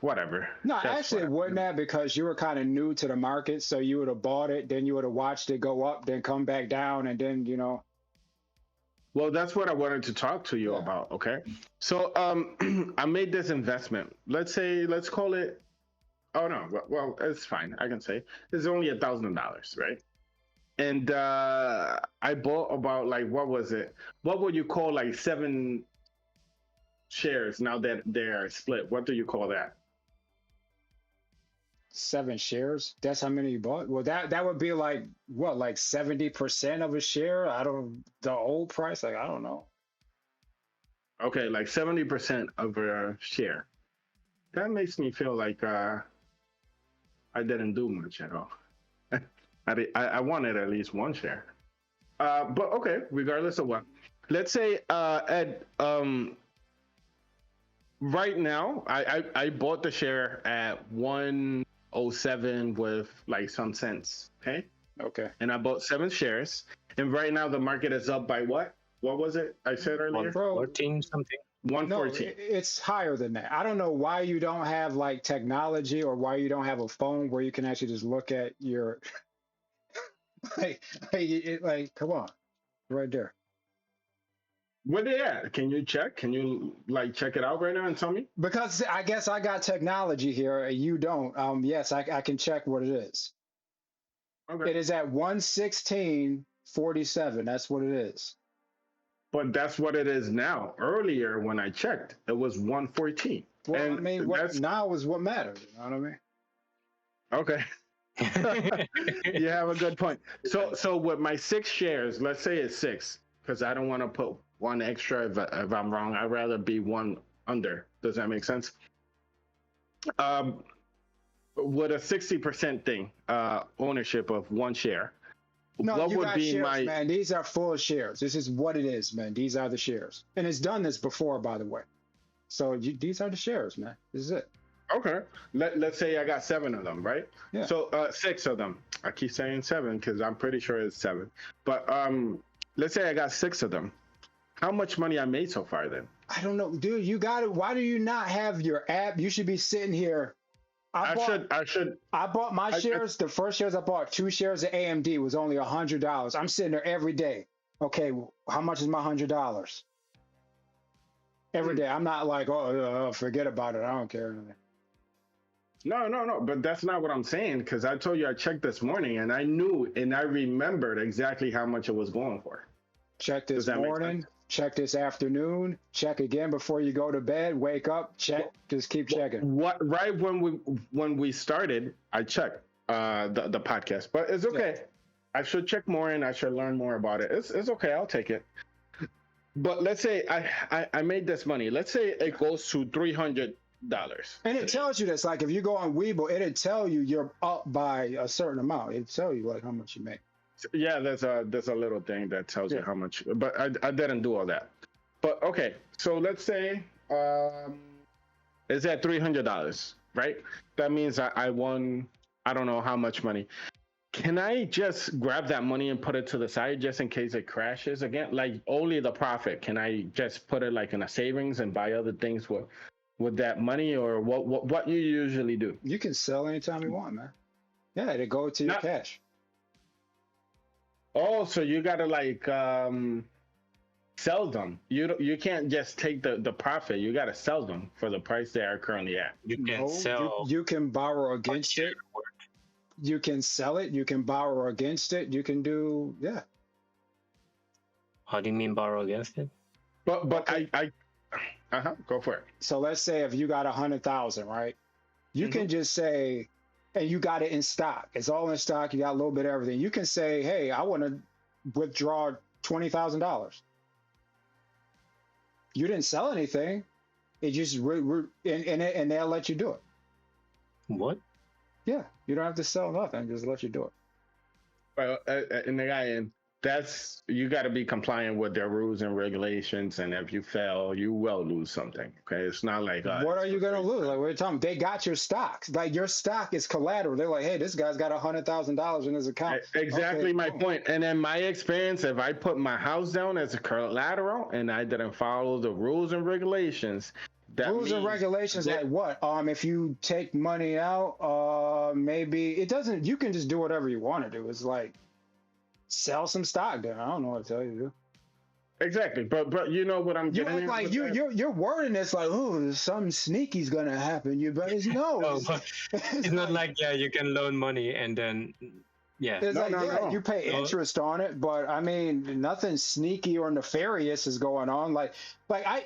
whatever. No, That's actually, it whatever. wouldn't have, because you were kind of new to the market, so you would have bought it, then you would have watched it go up, then come back down, and then Well, that's what I wanted to talk to you Yeah. about. Okay, so I made this investment. Let's call it. Oh no, well, it's fine. I can say it's only $1,000, right? And I bought about, like, what was it? What would you call, like, 7 shares now that they're split? What do you call that? 7 shares. That's how many you bought. Well, that would be like what, like 70% of a share. The old price. Like, I don't know. Okay, like 70% of a share. That makes me feel like I didn't do much at all. I wanted at least one share. But okay, regardless of what, let's say Ed, right now I bought the share at 107 with like some cents. Okay. And I bought 7 shares, and right now the market is up by what was it I said earlier? 14 something. 114. No, it's higher than that. I don't know why you don't have like technology, or why you don't have a phone where you can actually just look at your like come on, right there. Where they at? Can you check? Can you like check it out right now and tell me? Because I guess I got technology here and you don't. Yes, I can check what it is. Okay. It is at 116.47. That's what it is. But that's what it is now. Earlier when I checked, it was 114. Well, And I mean, what now is what matters. You know what I mean? Okay. You have a good point. So with my 6 shares, let's say it's 6, because I don't want to put one extra if I'm wrong. I'd rather be one under. Does that make sense? With a 60% thing, ownership of one share, No, what you would got be shares, my man. These are full shares. This is what it is, man. These are the shares, and it's done this before, by the way. So these are the shares, man. This is it. Okay. Let's say I got 7 of them, right? Yeah. So 6 of them. I keep saying 7 because I'm pretty sure it's 7. But let's say I got 6 of them. How much money I made so far then? I don't know, dude. You got it. Why do you not have your app? You should be sitting here. I bought my shares. The first shares I bought, 2 shares of AMD, was only $100. I'm sitting there every day. Okay, how much is my $100? Every day. I'm not like, forget about it. I don't care. No. But that's not what I'm saying, because I told you I checked this morning and I knew and I remembered exactly how much it was going for. Check this morning. Check this afternoon. Check again before you go to bed. Wake up. Check. Just keep checking. Right when we started, I checked the podcast, but it's okay. Yeah. I should check more and I should learn more about it. It's okay. I'll take it. But let's say I made this money. Let's say it goes to $300. And it tells you this. Like if you go on Webull, it'll tell you you're up by a certain amount. It'll tell you like how much you make. Yeah, there's a little thing that tells you how much, but I didn't do all that. But okay, so let's say it's at $300, right? That means I won, I don't know how much money. Can I just grab that money and put it to the side just in case it crashes again? Like only the profit. Can I just put it like in a savings and buy other things with that money, or what you usually do? You can sell anytime you want, man. Yeah, it'll go to your cash. Oh, so you gotta like sell them. You can't just take the profit. You gotta sell them for the price they are currently at. You can sell. You can borrow against it. You can sell it. You can borrow against it. You can do How do you mean borrow against it? But okay. I go for it. So let's say if you got 100,000, right? You can just say, and you got it in stock. It's all in stock. You got a little bit of everything. You can say, hey, I want to withdraw $20,000. You didn't sell anything. It just and they'll let you do it. What? Yeah, you don't have to sell nothing. Just let you do it. Well, and the guy, and that's, you got to be compliant with their rules and regulations. And if you fail, you will lose something. Okay, it's not like what are you gonna lose? Like we're talking, they got your stocks. Like your stock is collateral. They're like, hey, this guy's got $100,000 in his account. Exactly, okay, my point. And in my experience, if I put my house down as a collateral and I didn't follow the rules and regulations, that Rules and means regulations that- like what? If you take money out, maybe it doesn't. You can just do whatever you want to do. It's like sell some stock there. I don't know what to tell you. exactly, but you know what I'm You getting act at like with that? you're wording this like, oh, something sneaky's gonna happen. You better no. Oh, but it's not like you can loan money and then It's No, like, no, yeah, no. you pay interest on it, but I mean, nothing sneaky or nefarious is going on. Like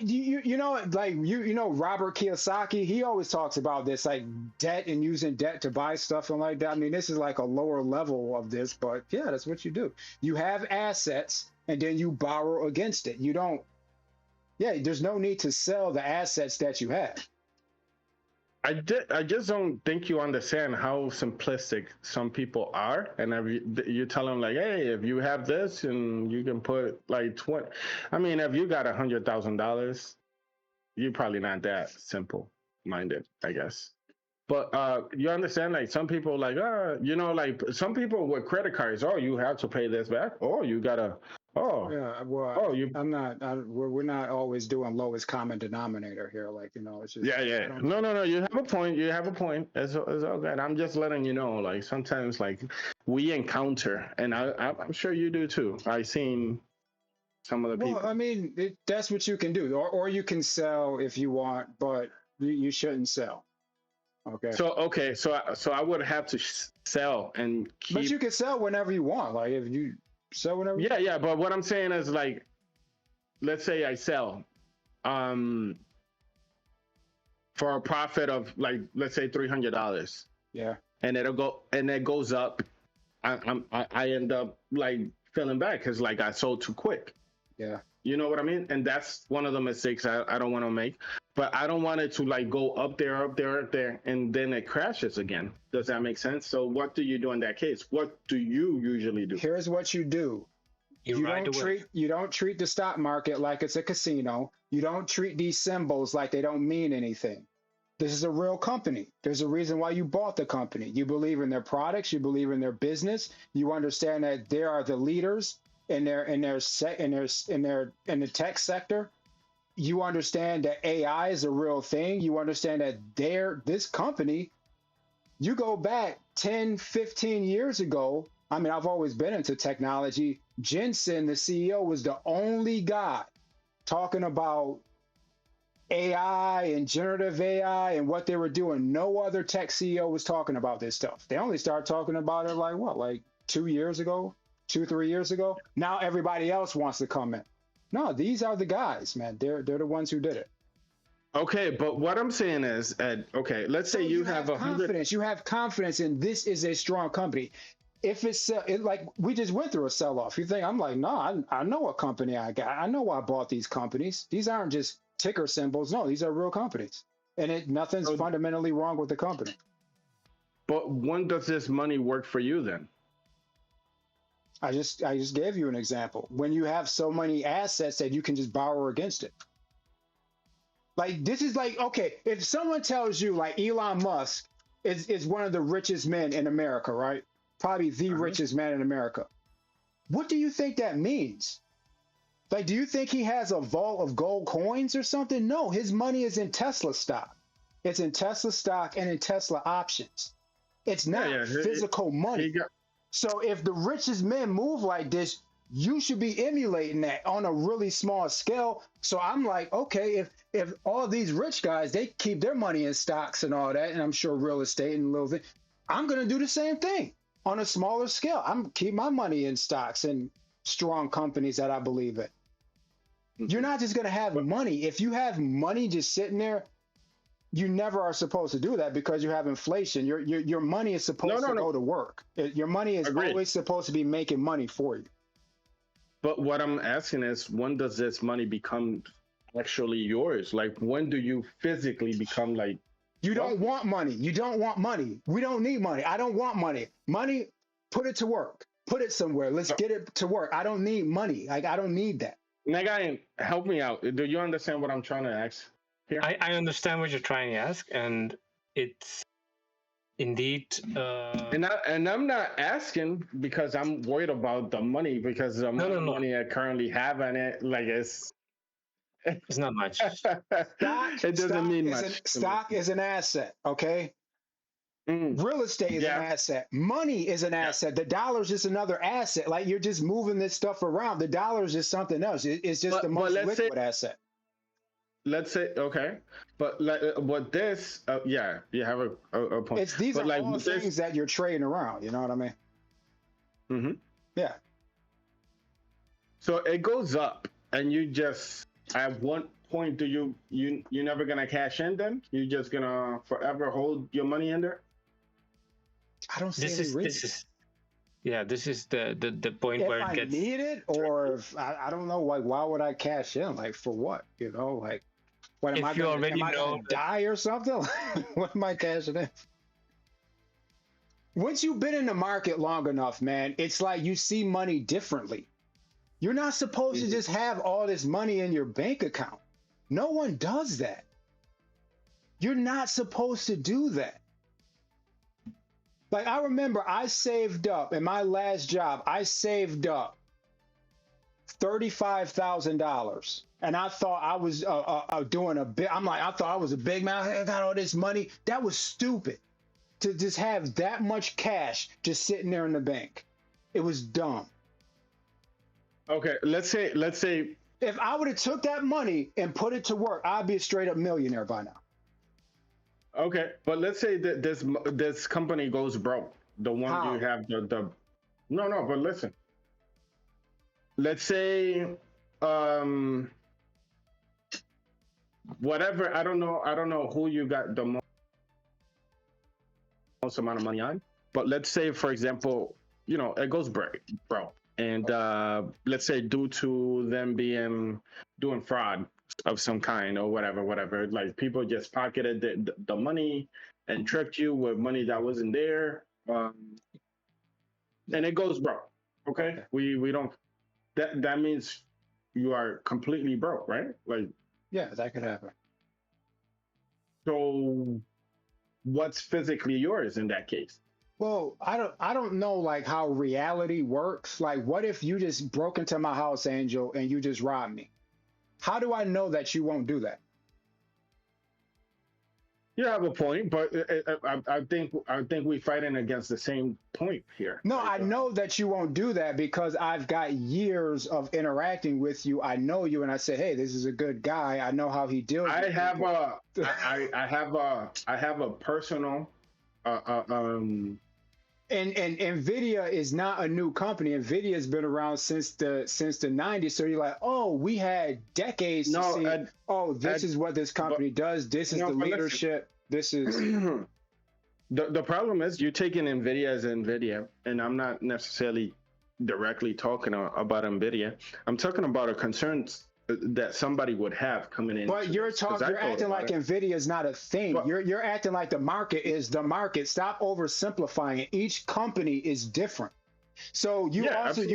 you know, like you know, Robert Kiyosaki, he always talks about this, like debt and using debt to buy stuff and like that. I mean, this is like a lower level of this, but yeah, that's what you do. You have assets and then you borrow against it. You don't, yeah, there's no need to sell the assets that you have. I just don't think you understand how simplistic some people are, and if you tell them like, hey, if you have this and you can put like 20, I mean, if you got $100,000, you're probably not that simple minded, I guess. But you understand, like some people like, you know, like some people with credit cards, oh, you have to pay this back, oh, you gotta, oh, Yeah, well, oh, you, I'm not. We're not always doing lowest common denominator here. Like, you know, it's just yeah. No. You have a point. You have a point. It's all good. I'm just letting you know. Like sometimes, like we encounter, and I'm sure you do too. I've seen some of the people. Well, I mean, that's what you can do, or you can sell if you want, but you shouldn't sell. Okay. So I would have to sell and keep. But you can sell whenever you want. Like if you sell whenever. Yeah. But what I'm saying is like, let's say I sell, for a profit of like, let's say $300. Yeah. And it goes up. I end up like feeling bad because like I sold too quick. Yeah. You know what I mean? And that's one of the mistakes I don't want to make. But I don't want it to like go up there, and then it crashes again. Does that make sense? So what do you do in that case? What do you usually do? Here's what you do. You don't treat the stock market like it's a casino. You don't treat these symbols like they don't mean anything. This is a real company. There's a reason why you bought the company. You believe in their products. You believe in their business. You understand that they are the leaders in the tech sector. You understand that AI is a real thing. You understand that this company, you go back 10, 15 years ago. I mean, I've always been into technology. Jensen, the CEO, was the only guy talking about AI and generative AI and what they were doing. No other tech CEO was talking about this stuff. They only started talking about it like 2 years ago, 3 years ago. Now everybody else wants to come in. No, these are the guys, man. They're the ones who did it. Okay, but what I'm saying is, Ed, okay, let's say you have confidence. You have confidence in this is a strong company. If it's like we just went through a sell-off, you think I'm like, no, I know what company I got. I know why I bought these companies. These aren't just ticker symbols. No, these are real companies, and nothing's fundamentally wrong with the company. But when does this money work for you then? I just gave you an example. When you have so many assets that you can just borrow against it. Like this is like, okay, if someone tells you like Elon Musk is one of the richest men in America, right? Probably the richest man in America. What do you think that means? Like, do you think he has a vault of gold coins or something? No, his money is in Tesla stock. It's in Tesla stock and in Tesla options. It's not physical money. So if the richest men move like this, you should be emulating that on a really small scale. So I'm like, okay, if all these rich guys, they keep their money in stocks and all that, and I'm sure real estate and little thing, I'm going to do the same thing on a smaller scale. I'm keep my money in stocks and strong companies that I believe in. You're not just going to have money. If you have money just sitting there, you never are supposed to do that because you have inflation. Your money is supposed to go to work. Your money is always supposed to be making money for you. But what I'm asking is, when does this money become actually yours? Like, when do you physically become like... You don't want money. You don't want money. We don't need money. I don't want money. Money, put it to work. Put it somewhere. Let's get it to work. I don't need money. Like, I don't need that. Nagayan, help me out. Do you understand what I'm trying to ask here? I understand what you're trying to ask, and it's indeed... And I'm not asking because I'm worried about the money, because the money I currently have in it, like It's not much. It doesn't mean much. Stock is an asset, okay? Real estate is an asset. Money is an asset. The dollar's just another asset. Like you're just moving this stuff around. The dollar's just something else. It's just the most liquid asset. Let's say okay, but what this? Yeah, you have a point. These are all things that you're trading around. You know what I mean? Mm-hmm. Yeah. So it goes up, and you just at one point you're never gonna cash in. Then you're just gonna forever hold your money in there. I don't see any reason. This is the point where it gets. If I need it, or if I don't know, like why would I cash in? Like for what? You know, like what am I gonna die or something? What am I cashing in? Once you've been in the market long enough, man, it's like you see money differently. You're not supposed to just have all this money in your bank account. No one does that. You're not supposed to do that. Like I remember I saved up in my last job, I saved up $35,000. And I thought I was doing a bit. I thought I was a big man. I got all this money. That was stupid to just have that much cash just sitting there in the bank. It was dumb. Okay, let's say if I would have took that money and put it to work, I'd be a straight up millionaire by now. Okay, but let's say that this company goes broke. The one you have no, but listen. Let's say whatever, I don't know who you got the most amount of money on, but let's say for example, it goes broke. And let's say due to them doing fraud of some kind or whatever, like people just pocketed the money and tricked you with money that wasn't there, and it goes broke. Okay, we don't. That means you are completely broke, right? Like yeah, that could happen. So, what's physically yours in that case? Well, I don't know like how reality works. Like, what if you just broke into my house, Angel, and you just robbed me? How do I know that you won't do that? You have a point, but I think we're fighting against the same point here. No, I know that you won't do that because I've got years of interacting with you. I know you, and I say, hey, this is a good guy. I know how he deals. I have a personal. And NVIDIA is not a new company. NVIDIA has been around since the 90s. So you're like, oh, we had decades to see. This is what this company does. This is the leadership. This is the problem is you're taking NVIDIA as NVIDIA, and I'm not necessarily directly talking about NVIDIA. I'm talking about a concern that somebody would have coming in. But you're acting like NVIDIA is not a thing. But, you're acting like the market is the market. Stop oversimplifying it. Each company is different. So you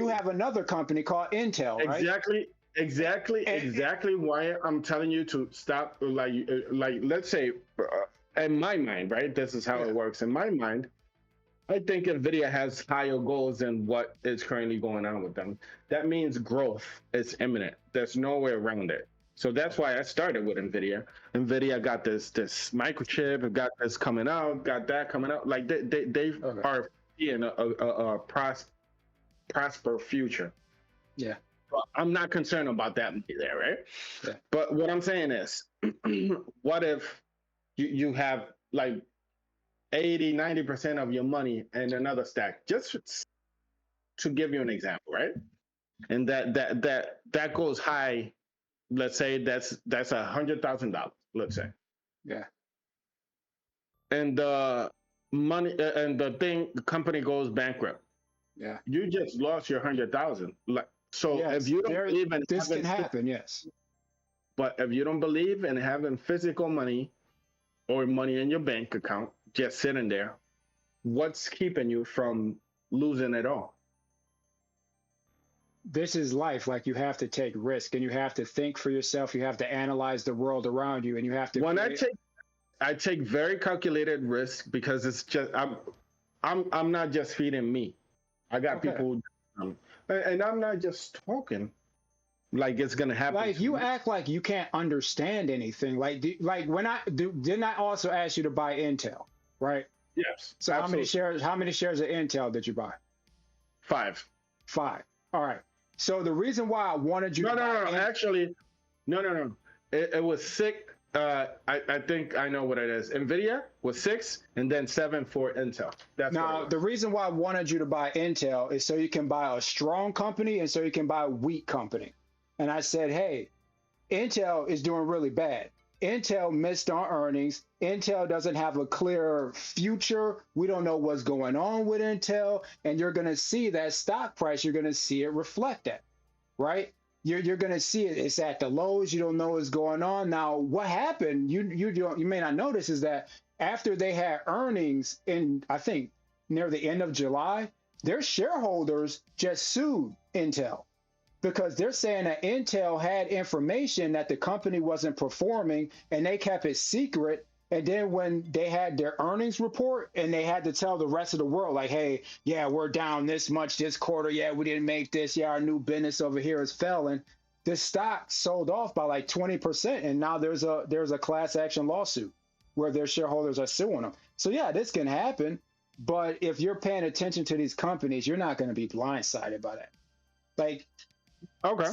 have another company called Intel, right? Exactly why I'm telling you to stop. Like let's say, in my mind, right? This is how it works. In my mind, I think NVIDIA has higher goals than what is currently going on with them. That means growth is imminent. There's no way around it. So that's why I started with NVIDIA. NVIDIA got this microchip, got this coming out, got that coming out. Like they are in a prosper future. Yeah. But I'm not concerned about that there, right? Yeah. But what I'm saying is, what if you have like 80-90% of your money in another stack, just to give you an example, right? And that goes high. Let's say that's $100,000. Let's say. Yeah. And the money and the company goes bankrupt. Yeah. You just lost your 100,000. So if you don't believe in this can happen, yes. But if you don't believe in having physical money or money in your bank account just sitting there, what's keeping you from losing it all? This is life. Like, you have to take risk, and you have to think for yourself. You have to analyze the world around you, and you have to. When I take very calculated risk, because it's just I'm not just feeding me. I got people, and I'm not just talking. like it's gonna happen. Like you act like you can't understand anything. Like didn't I also ask you to buy Intel, right? Yes. So absolutely. how many shares of Intel did you buy? 5. 5. All right. So the reason why I wanted you No, to no, buy no, no. Actually, no. It was 6. I think I know what it is. Nvidia was 6, and then 7 for Intel. That's now the reason why I wanted you to buy Intel is so you can buy a strong company and so you can buy a weak company. And I said, hey, Intel is doing really bad. Intel missed on earnings. Intel doesn't have a clear future. We don't know what's going on with Intel. And you're going to see that stock price, you're going to see it reflect that, right? You're going to see it. It's at the lows. You don't know what's going on. Now, what happened, you may not notice, is that after they had earnings in, I think, near the end of July, their shareholders just sued Intel, because they're saying that Intel had information that the company wasn't performing and they kept it secret. And then when they had their earnings report and they had to tell the rest of the world, like, hey, yeah, we're down this much this quarter. Yeah, we didn't make this. Yeah, our new business over here is failing. The stock sold off by like 20%. And now there's a class action lawsuit where their shareholders are suing them. So yeah, this can happen. But if you're paying attention to these companies, you're not going to be blindsided by that. Like, okay.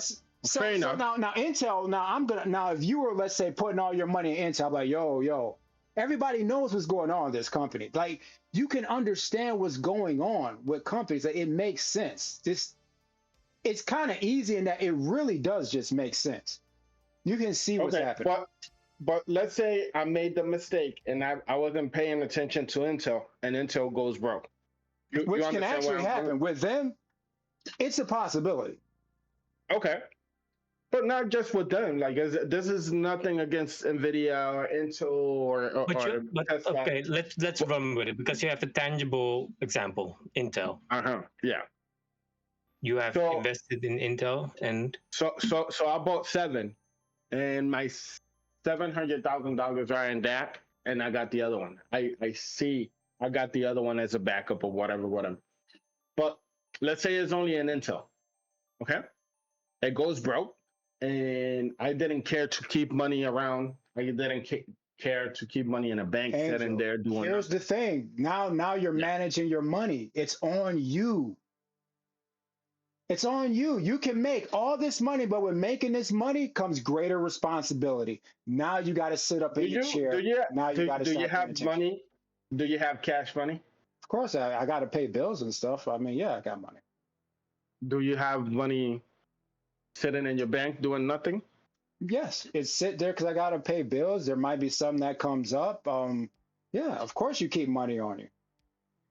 Fair enough. Now Intel, now if you were, let's say, putting all your money in Intel, I'm like, yo, everybody knows what's going on in this company. Like, you can understand what's going on with companies. Like, it makes sense. It's kind of easy in that it really does just make sense. You can see what's happening. But let's say I made the mistake and I wasn't paying attention to Intel, and Intel goes broke. Which can actually happen with them. It's a possibility. Okay. But not just with them. Like, this is nothing against Nvidia or Intel or Tesla. Okay, let's run with it, because you have a tangible example, Intel. Yeah. You have invested in Intel, and so I bought 7, and my $700,000 are in that, and I got the other one. I got the other one as a backup or whatever. But let's say it's only an Intel. Okay, it goes broke, and I didn't care to keep money around. I didn't care to keep money in a bank sitting there doing. Here's the thing. Now you're managing your money. It's on you. It's on you. You can make all this money, but with making this money comes greater responsibility. Now you got to sit up in your chair. Do you have money? Do you have cash money? Of course, I got to pay bills and stuff. I mean, yeah, I got money. Do you have money sitting in your bank doing nothing? Yes, it's sit there because I got to pay bills. There might be something that comes up. Yeah, of course you keep money on you.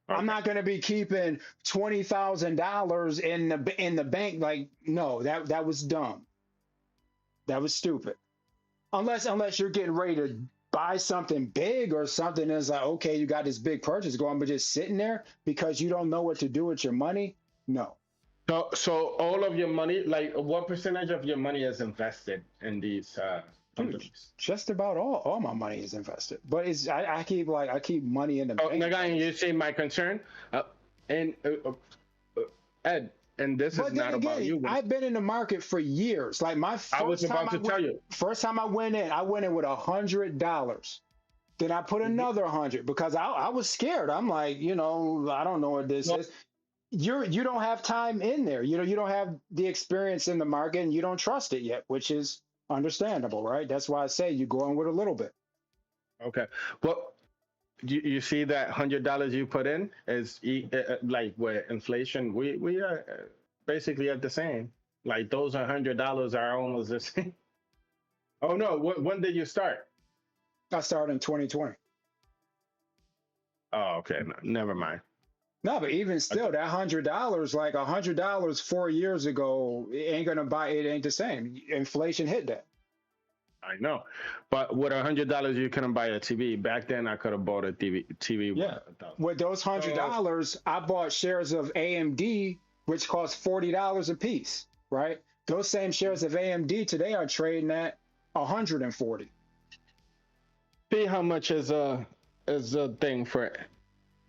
Okay. I'm not going to be keeping $20,000 in the bank. Like, no, that was dumb. That was stupid. Unless you're getting ready to buy something big or something that's like, okay, you got this big purchase going, but just sitting there because you don't know what to do with your money. No. So all of your money, like what percentage of your money is invested in these companies? Just about all my money is invested, but I keep money in the bank. Again, you see my concern, and Ed, and this is not about you. I've been in the market for years. Like I was about to tell you. First time I went in with $100. Then I put another 100 because I was scared. I'm like, I don't know what this is. You don't have time in there. You don't have the experience in the market, and you don't trust it yet, which is understandable, right? That's why I say you go in with a little bit. Okay. Well, you see that $100 you put in is like with inflation, we are basically at the same. Like those $100 are almost the same. Oh no! When did you start? I started in 2020. Oh, okay. No, never mind. No, but even still, that $100, like $100 4 years ago, it ain't the same. Inflation hit that. I know, but with $100, you couldn't buy a TV. Back then, I could have bought a TV. Yeah, with those $100, I bought shares of AMD, which cost $40 a piece. Right? Those same shares of AMD today are trading at $140. See how much is a thing for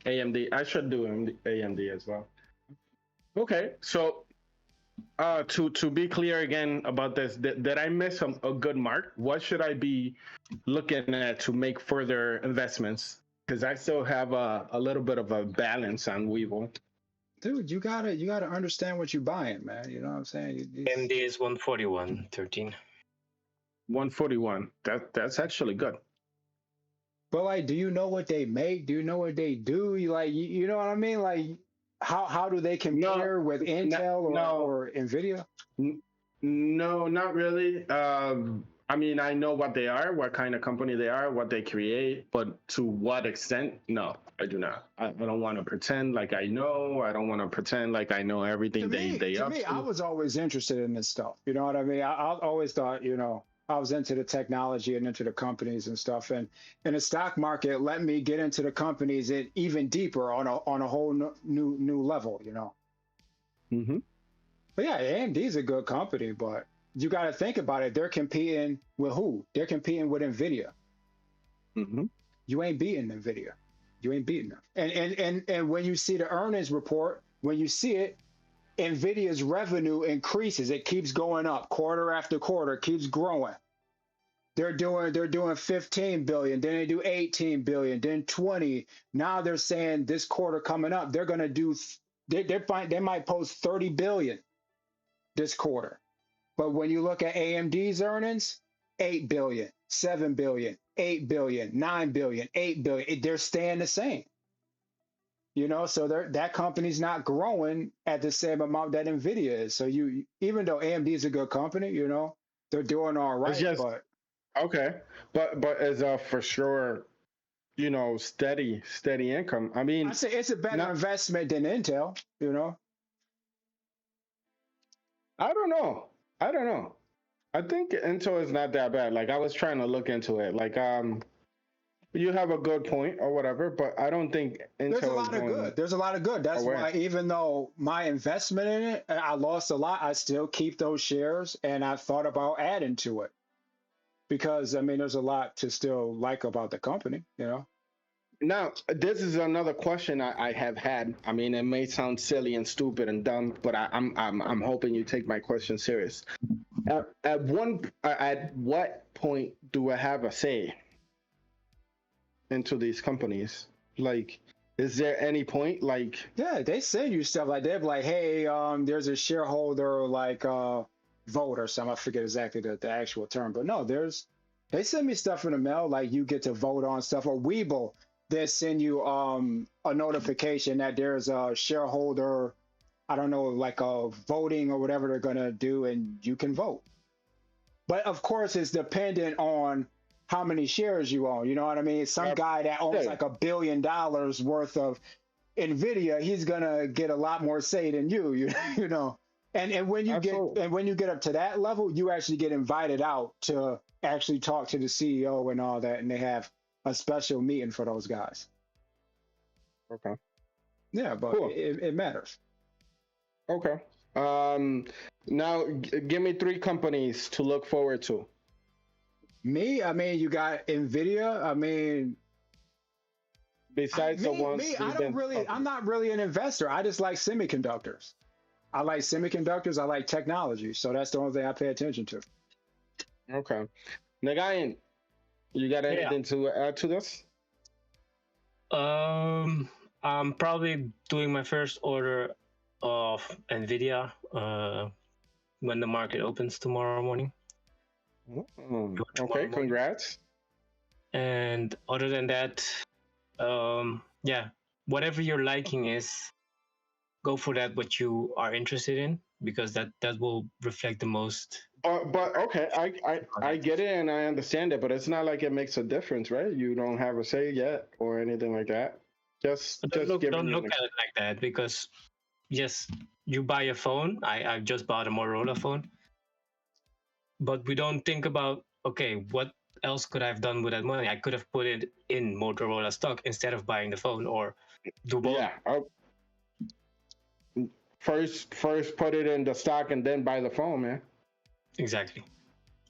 AMD. I should do AMD as well. Okay, so To be clear again about this, did I miss a good mark? What should I be looking at to make further investments? Because I still have a little bit of a balance on Weevil. Dude, you gotta understand what you're buying, man. You know what I'm saying? MD is 141.13. 141. That's actually good. But like, do you know what they make? Do you know what they do? You know what I mean? Like, how do they compare with Intel or Nvidia? No, not really. I mean, I know what they are, what kind of company they are, what they create, but to what extent? No, I do not. I don't want to pretend like I know. I don't want to pretend like I know everything they up to. I was always interested in this stuff. You know what I mean? I always thought, I was into the technology and into the companies and stuff. And the stock market let me get into the companies even deeper on a whole new level, Mm-hmm. But yeah, AMD is a good company, but you got to think about it. They're competing with who? They're competing with Nvidia. Mm-hmm. You ain't beating Nvidia. You ain't beating them. And when you see the earnings report, when you see it, Nvidia's revenue increases. It keeps going up quarter after quarter, keeps growing. They're doing 15 billion, then they do 18 billion, then 20. Now they're saying this quarter coming up, they're going to do they might post 30 billion this quarter. But when you look at AMD's earnings, 8 billion, 7 billion, 8 billion, 9 billion, 8 billion, they're staying the same. So that company's not growing at the same amount that Nvidia is. So even though AMD is a good company, they're doing all right. But okay, but as a for sure, steady income. I mean, I say it's a better investment than Intel. I don't know. I think Intel is not that bad. Like I was trying to look into it. Like you have a good point or whatever, but I don't think Intel There's a lot of good. There's a lot of good. That's why even though my investment in it, I lost a lot, I still keep those shares and I thought about adding to it. Because I mean there's a lot to still like about the company, Now, this is another question I have had. I mean, it may sound silly and stupid and dumb, but I'm hoping you take my question serious. At what point do I have a say into these companies? Like, is there any point? Like, yeah, they send you stuff like they're like, hey, there's a shareholder like vote or something. I forget exactly the actual term, but no, they send me stuff in the mail like you get to vote on stuff. Or Weeble, they send you a notification that there's a shareholder, I don't know, like a voting or whatever they're gonna do, and you can vote. But of course, it's dependent on how many shares you own. You know what I mean? Some guy that owns like $1 billion worth of Nvidia, he's gonna get a lot more say than you. You know. And when you get up to that level, you actually get invited out to actually talk to the CEO and all that, and they have a special meeting for those guys. Okay. Yeah, but cool. it matters. Okay. Now give me 3 companies to look forward to. Me, I mean, you got Nvidia. I mean, besides the ones. I'm not really an investor. I just like semiconductors. I like semiconductors. I like technology. So that's the only thing I pay attention to. Okay. Nagayan, you got anything to add to this? I'm probably doing my first order of Nvidia when the market opens tomorrow morning. Okay, congrats. And other than that, whatever your liking is, go for that what you are interested in, because that will reflect the most. But okay, I get it and I understand it, but it's not like it makes a difference, right? You don't have a say yet or anything like that. Don't look at it like that, because yes, you buy a phone. I just bought a Motorola phone, but we don't think about, okay, what else could I have done with that money? I could have put it in Motorola stock instead of buying the phone, or do both. Yeah. First put it in the stock and then buy the phone, man. Exactly.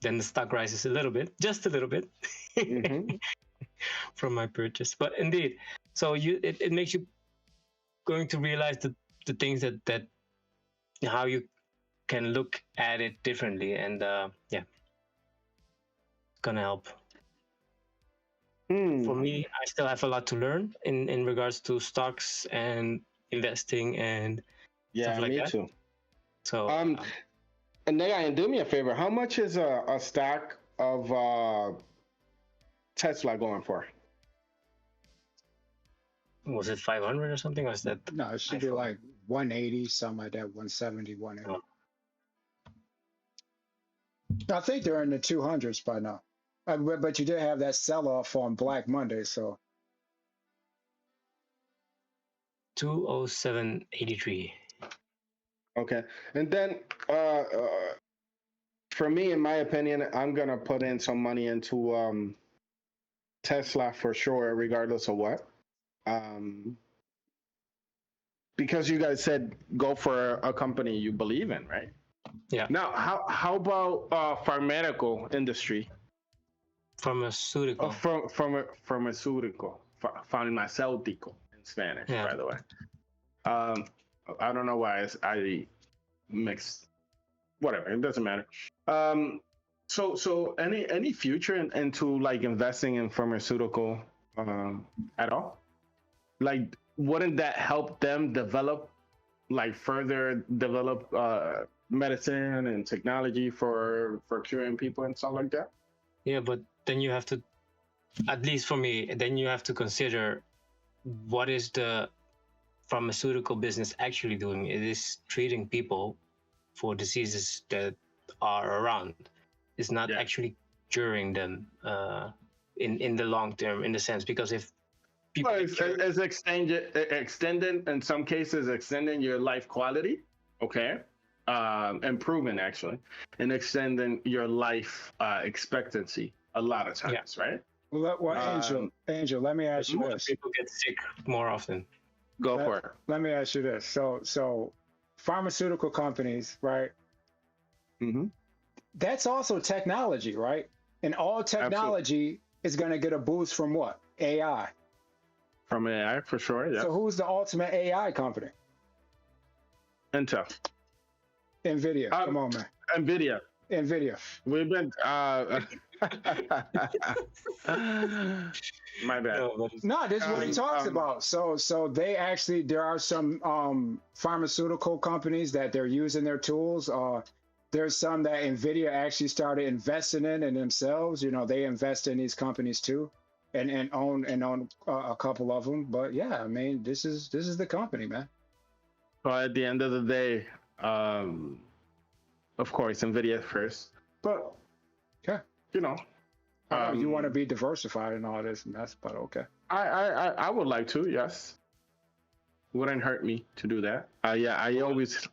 Then the stock rises a little bit, just a little bit, from my purchase. But indeed, so it makes you going to realize the things that how you can look at it differently, and yeah, it's gonna help. For me, I still have a lot to learn in regards to stocks and investing and stuff like me that. too. So And Naya, do me a favor. How much is a stack of Tesla going for? was it 500 or something? Or was that? No, it should be like 180, something like that, 170, 180. I think they're in the 200s by now. But you did have that sell-off on Black Monday, so 207.83. Okay, and then for me, in my opinion, I'm gonna put in some money into Tesla for sure, regardless of what. Because you guys said go for a company you believe in, right? Yeah. Now, how about pharmaceutical industry? Pharmaceutical. Pharmaceutical in Spanish, Yeah. by the way. I don't know why I mixed. Whatever, it doesn't matter. So any future into like investing in pharmaceutical at all? Like, wouldn't that help them further develop medicine and technology for curing people and stuff like that? Yeah, but then you have to, at least for me, then you have to consider what is the pharmaceutical business actually doing. It is treating people for diseases that are around. It's not actually curing them in the long term, in the sense, because if people it's extending in some cases, extending your life quality, okay, improving actually, and extending your life expectancy a lot of times, right? Well, Angel, let me ask you more this. people get sick more often. Go for it. Let me ask you this. So pharmaceutical companies, right? Mm-hmm. That's also technology, right? And all technology is going to get a boost from what? AI. From AI, for sure, yeah. So who's the ultimate AI company? Intel. NVIDIA. Come on, man. NVIDIA. We've been... My bad. No, this is what he talks about. So there are some pharmaceutical companies that they're using their tools. There's some that NVIDIA actually started investing in themselves. You know, they invest in these companies too, and own a couple of them. But yeah, I mean, this is the company, man. Well, at the end of the day, of course, NVIDIA first. But yeah, you know, you want to be diversified and all this, and that's but okay. I would like to, yes. Wouldn't hurt me to do that. I always.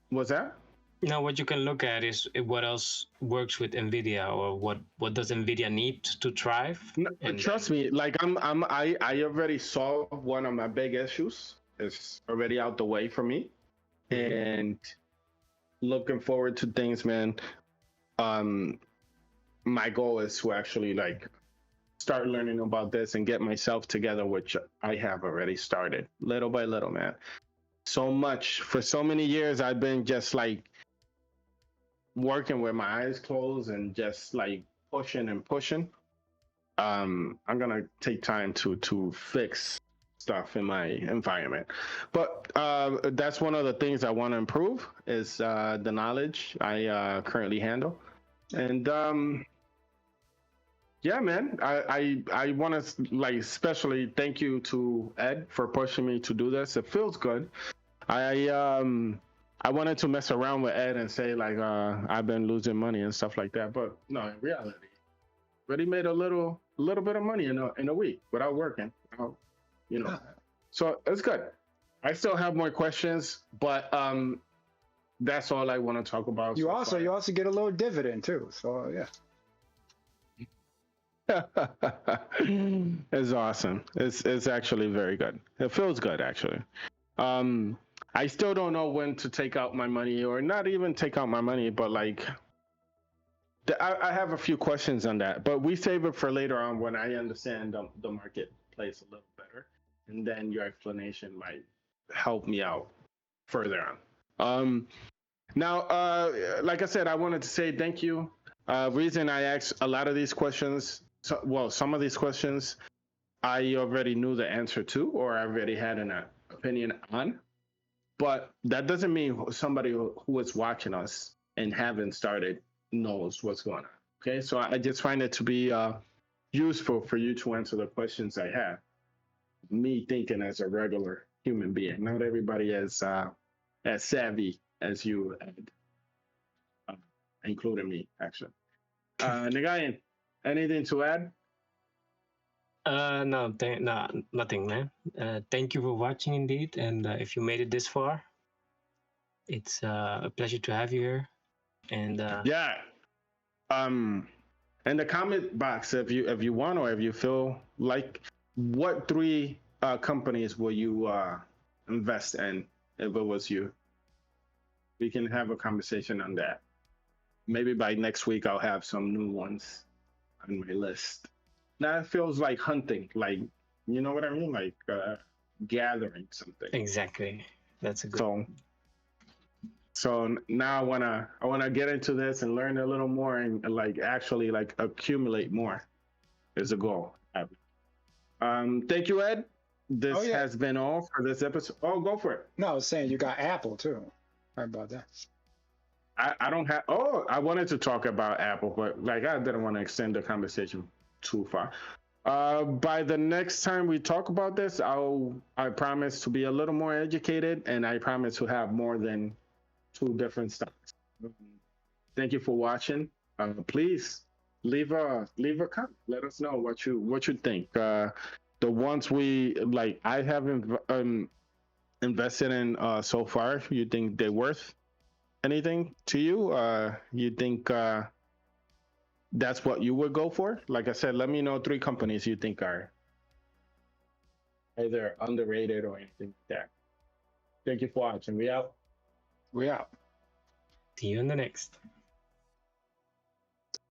What's that? Now, what you can look at is what else works with NVIDIA, or what does NVIDIA need to thrive. No, trust me, like I already saw one of my big issues. It's already out the way for me, and looking forward to things, man. My goal is to actually like start learning about this and get myself together, which I have already started little by little, man. So much for so many years, I've been just like working with my eyes closed and just like pushing and pushing. I'm gonna take time to fix stuff in my environment, but that's one of the things I want to improve is the knowledge I currently handle, and yeah, man, I want to like especially thank you to Ed for pushing me to do this. It feels good. I wanted to mess around with Ed and say like I've been losing money and stuff like that, but no, in reality, already made a little bit of money in a week without working, you know. So it's good. I still have more questions, but that's all I want to talk about. You also get a little dividend too. So yeah. It's awesome. It's actually very good. It feels good actually. I still don't know when to take out my money, or not even take out my money, but like I have a few questions on that, but we save it for later on when I understand the marketplace a little better, and then your explanation might help me out further on. Now, like I said, I wanted to say thank you. Reason I asked a lot of these questions, some of these questions, I already knew the answer to, or I already had an opinion on. But that doesn't mean somebody who is watching us and haven't started knows what's going on. Okay, so I just find it to be useful for you to answer the questions I have. Me thinking as a regular human being, not everybody as savvy as you, including me, actually. Nagayan, anything to add? No, nothing, man. Thank you for watching, indeed. And if you made it this far, it's a pleasure to have you here. And yeah, in the comment box, if you want or if you feel like, what 3 companies will you invest in if it was you? We can have a conversation on that. Maybe by next week I'll have some new ones on my list. Now it feels like hunting, like, you know what I mean, like gathering something. Exactly, that's a good. So now I wanna get into this and learn a little more and like actually like accumulate more is a goal. Thank you, Ed. This has been all for this episode. Oh, go for it. No, I was saying you got Apple too. How about that? I don't have. Oh, I wanted to talk about Apple, but like I didn't want to extend the conversation too far. By the next time we talk about this, I promise to be a little more educated, and I promise to have more than 2 different stocks. Thank you for watching. Please leave a comment. Let us know what you think. The ones we like, I have invested in so far. You think they're worth anything to you? You think that's what you would go for? Like I said, let me know 3 companies you think are either underrated or anything like that. Thank you for watching. We out. We out. See you in the next.